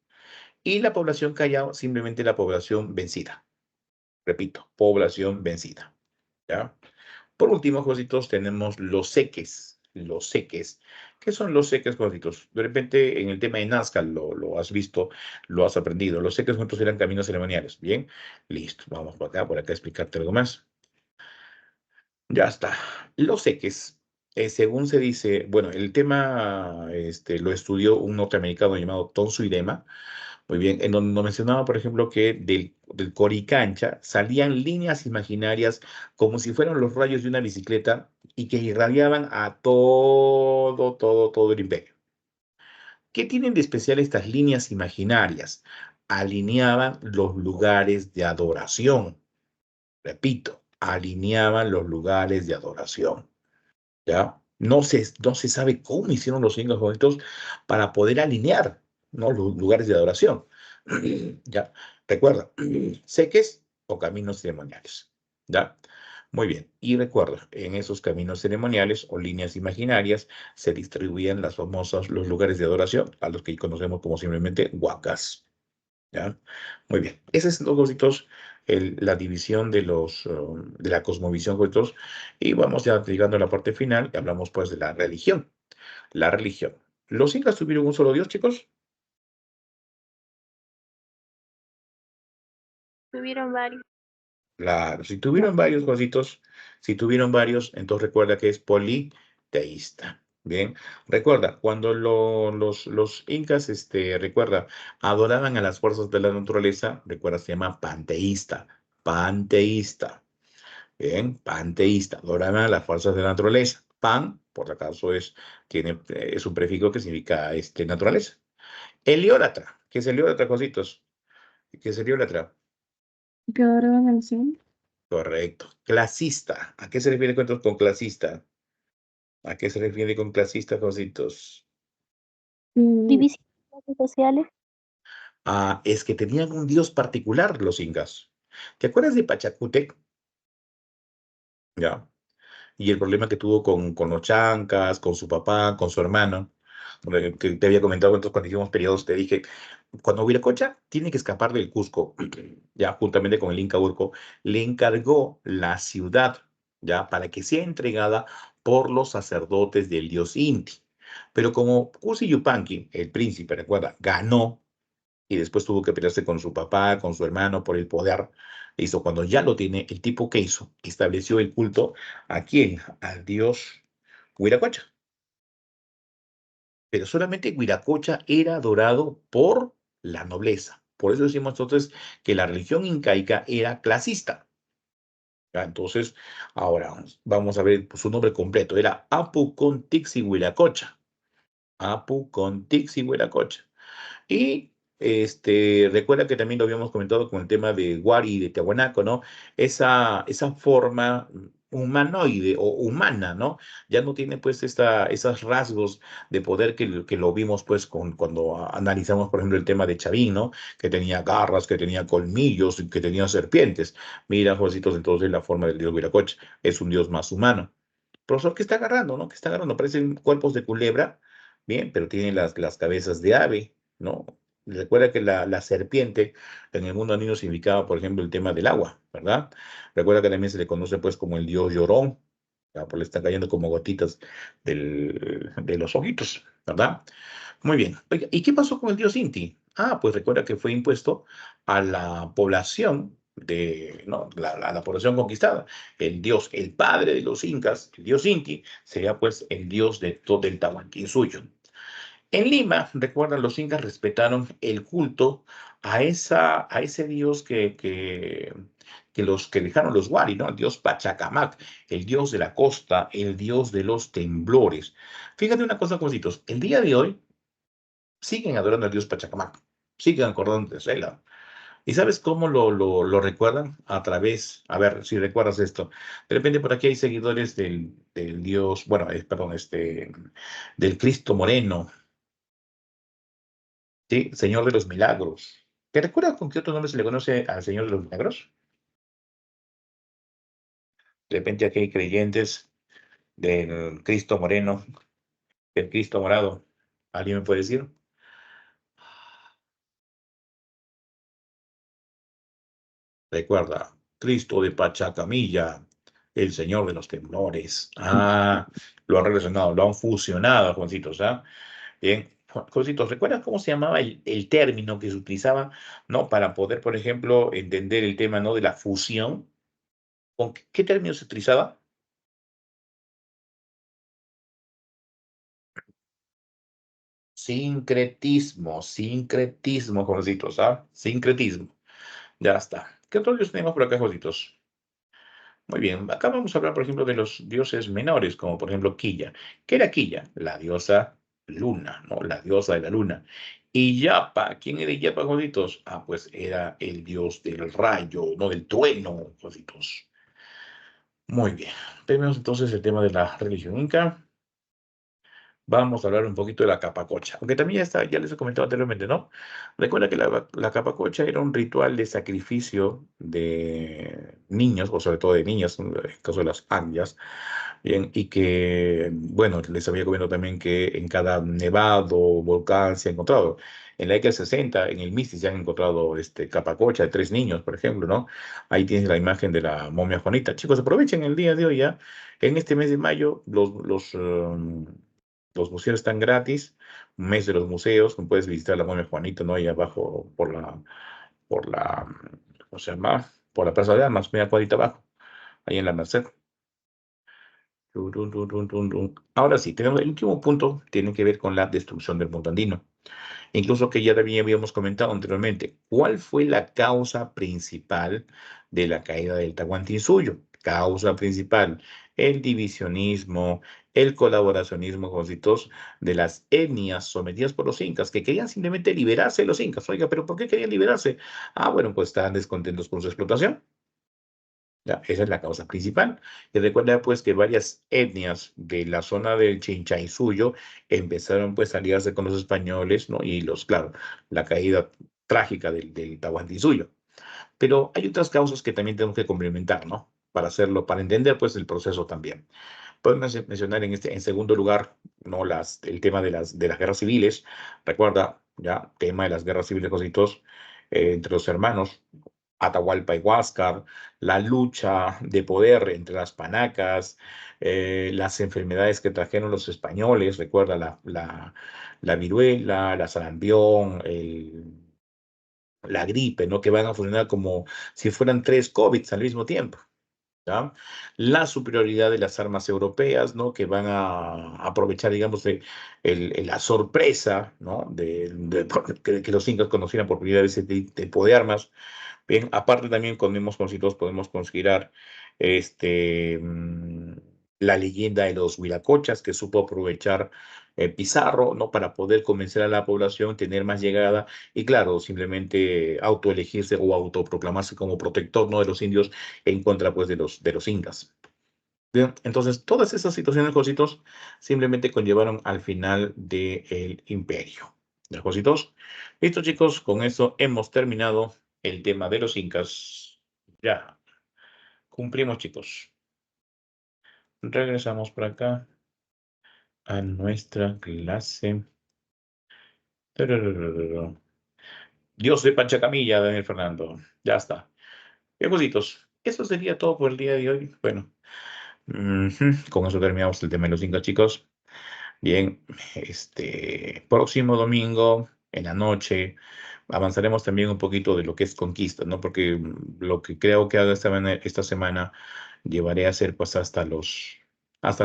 Y la población Callao, simplemente la población vencida. Repito, población vencida. ¿Ya? Por último, Jositos, tenemos los seques. Los seques. ¿Qué son los seques, Jositos? De repente, en el tema de Nazca lo has visto, lo has aprendido. Los seques, juntos eran caminos ceremoniales. Bien, listo. Vamos por acá a explicarte algo más. Ya está. Los seques, según se dice, bueno, el tema lo estudió un norteamericano llamado Tom Suidema. Muy bien, en donde nos mencionaba, por ejemplo, que del Coricancha salían líneas imaginarias como si fueran los rayos de una bicicleta y que irradiaban a todo el imperio. ¿Qué tienen de especial estas líneas imaginarias? Alineaban los lugares de adoración. Repito, alineaban los lugares de adoración. ¿Ya? No se sabe cómo hicieron los incas bonitos para poder alinear, ¿no? Los lugares de adoración. ¿Ya? Recuerda, seques o caminos ceremoniales. ¿Ya? Muy bien. Y recuerda, en esos caminos ceremoniales o líneas imaginarias se distribuían los lugares de adoración, a los que conocemos como simplemente huacas. ¿Ya? Muy bien. Ese es dos cositos, la división de la cosmovisión, cositos. Y vamos ya llegando a la parte final, y hablamos pues de la religión. La religión. ¿Los incas tuvieron un solo Dios, chicos? Tuvieron varios. Claro, si tuvieron varios cositos, si tuvieron varios, entonces recuerda que es politeísta. Bien, recuerda, cuando los incas, recuerda, adoraban a las fuerzas de la naturaleza, recuerda, se llama panteísta, panteísta. Bien, panteísta, adoraban a las fuerzas de la naturaleza. Pan, por si acaso, es un prefijo que significa naturaleza. Heliólatra, ¿qué es heliólatra, cositos? ¿Qué es heliólatra? Que adoraban al sol. Correcto. Clasista. ¿A qué se refiere con clasista? ¿A qué se refiere con clasista, cositos? División de clases sociales. Ah, es que tenían un dios particular los incas. ¿Te acuerdas de Pachacútec? Ya. Y el problema que tuvo con los chancas, con su papá, con su hermano, que te había comentado entonces cuando hicimos periodos, te dije, cuando Viracocha tiene que escapar del Cusco, ya juntamente con el Inca Urco, le encargó la ciudad, ya, para que sea entregada por los sacerdotes del dios Inti. Pero como Cusi Yupanqui, el príncipe, recuerda, ganó y después tuvo que pelearse con su papá, con su hermano por el poder. Hizo cuando ya lo tiene, el tipo que hizo, estableció el culto a quién, al dios Huiracocha. Pero solamente Huiracocha era adorado por la nobleza. Por eso decimos entonces que la religión incaica era clasista. ¿Ya? Entonces, ahora vamos a ver su nombre completo. Era Apu con Tixi Huiracocha. Apu con Tixi Huiracocha. Y recuerda que también lo habíamos comentado con el tema de Wari y de Tiahuanaco, ¿no? Esa forma humanoide o humana, ¿no? Ya no tiene pues esos rasgos de poder que lo vimos pues cuando analizamos, por ejemplo, el tema de Chavín, ¿no? Que tenía garras, que tenía colmillos, que tenía serpientes. Mira, Juancitos, entonces la forma del dios Viracocha es un dios más humano. Profesor, ¿qué está agarrando, no? ¿Qué está agarrando? Parecen cuerpos de culebra, bien, pero tienen las cabezas de ave, ¿no? Recuerda que la serpiente en el mundo andino significaba, por ejemplo, el tema del agua, ¿verdad? Recuerda que también se le conoce pues como el dios llorón, ¿ya? Porque le están cayendo como gotitas de los ojitos, ¿verdad? Muy bien. Oiga, ¿y qué pasó con el dios Inti? Ah, pues recuerda que fue impuesto a la población ¿no? La población conquistada. El dios, el padre de los incas, el dios Inti, sería pues el dios de todo el Tahuantinsuyo. En Lima, recuerdan, los incas respetaron el culto a ese dios que dejaron los Wari, ¿no? El dios Pachacamac, el dios de la costa, el dios de los temblores. Fíjate una cosa, cositos. El día de hoy siguen adorando al dios Pachacamac, siguen acordando de Sela. ¿Y sabes cómo lo recuerdan? A través, a ver si recuerdas esto. De repente por aquí hay seguidores del dios, bueno, perdón, del Cristo Moreno. Sí, Señor de los Milagros. ¿Te recuerdas con qué otro nombre se le conoce al Señor de los Milagros? De repente aquí hay creyentes del Cristo Moreno, del Cristo Morado. ¿Alguien me puede decir? Recuerda, Cristo de Pachacamilla, el Señor de los Temblores. Ah, lo han relacionado, lo han fusionado, Juancitos, ¿ah? Bien, Juancitos, ¿recuerdas cómo se llamaba el término que se utilizaba, ¿no? Para poder, por ejemplo, entender el tema, ¿no? De la fusión. ¿Con qué término se utilizaba? Sincretismo, jovencitos, ¿ah? Sincretismo. Ya está. ¿Qué otros dioses tenemos por acá, jovencitos? Muy bien, acá vamos a hablar, por ejemplo, de los dioses menores, como por ejemplo Quilla. ¿Qué era Quilla? La diosa luna, ¿no? La diosa de la luna. Y Yapa, ¿quién era Yapa, jovencitos? Ah, pues era el dios del rayo, no del trueno, jovencitos. Muy bien. Tenemos entonces el tema de la religión inca. vamos a hablar un poquito de la capacocha, aunque también ya les he comentado anteriormente, ¿no? Recuerda que la capacocha era un ritual de sacrificio de niños, o sobre todo de niñas, en el caso de las andias, bien, y que, bueno, les había comentado también que en cada nevado, volcán se ha encontrado. En la década de 60, en el Misti se han encontrado capacocha de 3 niños, por ejemplo, ¿no? Ahí tienes la imagen de la momia Juanita. Chicos, aprovechen el día de hoy ya. En este mes de mayo, los museos están gratis, un mes de los museos, puedes visitar la momia Juanita, ¿no? Ahí abajo por la, ¿cómo se llama? Por la Plaza de Armas, media cuadrita abajo, ahí en la Merced. Ahora sí, tenemos el último punto, tiene que ver con la destrucción del mundo andino. Incluso que ya también habíamos comentado anteriormente, ¿cuál fue la causa principal de la caída del Tahuantinsuyo? Causa principal, el divisionismo, el colaboracionismo con de las etnias sometidas por los incas, que querían simplemente liberarse de los incas. Oiga, ¿pero por qué querían liberarse? Ah, bueno, pues estaban descontentos con su explotación. Ya, esa es la causa principal. Y recuerda pues que varias etnias de la zona del Chinchaysuyo empezaron pues a aliarse con los españoles, ¿no? Y claro, la caída trágica del Tahuantinsuyo. Pero hay otras causas que también tenemos que complementar, ¿no? Para hacerlo, para entender pues el proceso también. Podemos mencionar en segundo lugar, ¿no? El tema de las guerras civiles. Recuerda, ya, tema de las guerras civiles, cositos, entre los hermanos. Atahualpa y Huáscar, la lucha de poder entre las panacas, las enfermedades que trajeron los españoles, recuerda la viruela, la sarampión, la gripe, ¿no? Que van a funcionar como si fueran 3 COVID al mismo tiempo. ¿Ya? La superioridad de las armas europeas, ¿no? Que van a aprovechar, digamos, la sorpresa, ¿no? Que los incas conocieran por primera vez ese tipo de armas. Bien, aparte también con mismos conciertos podemos considerar la leyenda de los huiracochas que supo aprovechar Pizarro, ¿no? Para poder convencer a la población, tener más llegada y claro, simplemente autoelegirse o autoproclamarse como protector, ¿no? De los indios en contra pues de los incas. Bien, entonces todas esas situaciones, cositos, simplemente conllevaron al final del imperio. ¿De cositos? Listo, chicos, con eso hemos terminado el tema de los incas. Ya, cumplimos, chicos. Regresamos por acá a nuestra clase. Dios de Panchacamilla, Daniel Fernando. Ya está. Bien, cositos. Eso sería todo por el día de hoy. Bueno, con eso terminamos el tema de los incas, chicos. Bien, próximo domingo en la noche avanzaremos también un poquito de lo que es conquista, ¿no? Porque lo que creo que haga esta semana llevaré a hacer pues hasta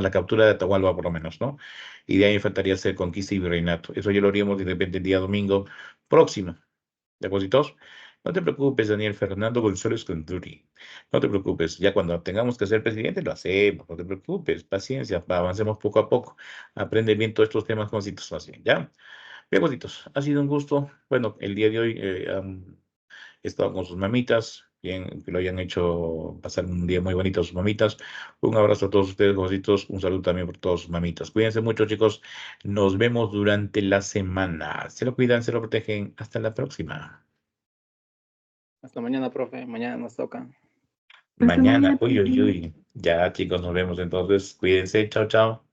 la captura de Atahualpa por lo menos, ¿no? Y de ahí faltaría hacer conquista y virreinato. Eso ya lo haríamos de repente el día domingo próximo. ¿De acuerdo? No te preocupes, Daniel Fernando González Conduri. No te preocupes, ya cuando tengamos que ser presidente lo hacemos, no te preocupes, paciencia, avancemos poco a poco. Aprende bien todos estos temas, cositos, así, ¿ya? Bien, cositos, ha sido un gusto. Bueno, el día de hoy han estado con sus mamitas, bien, que lo hayan hecho pasar un día muy bonito a sus mamitas. Un abrazo a todos ustedes, cositos, un saludo también por todas sus mamitas. Cuídense mucho, chicos. Nos vemos durante la semana. Se lo cuidan, se lo protegen. Hasta la próxima. Hasta mañana, profe. Mañana nos toca. Mañana, mañana. uy. Ya, chicos, nos vemos entonces. Cuídense, chao, chao.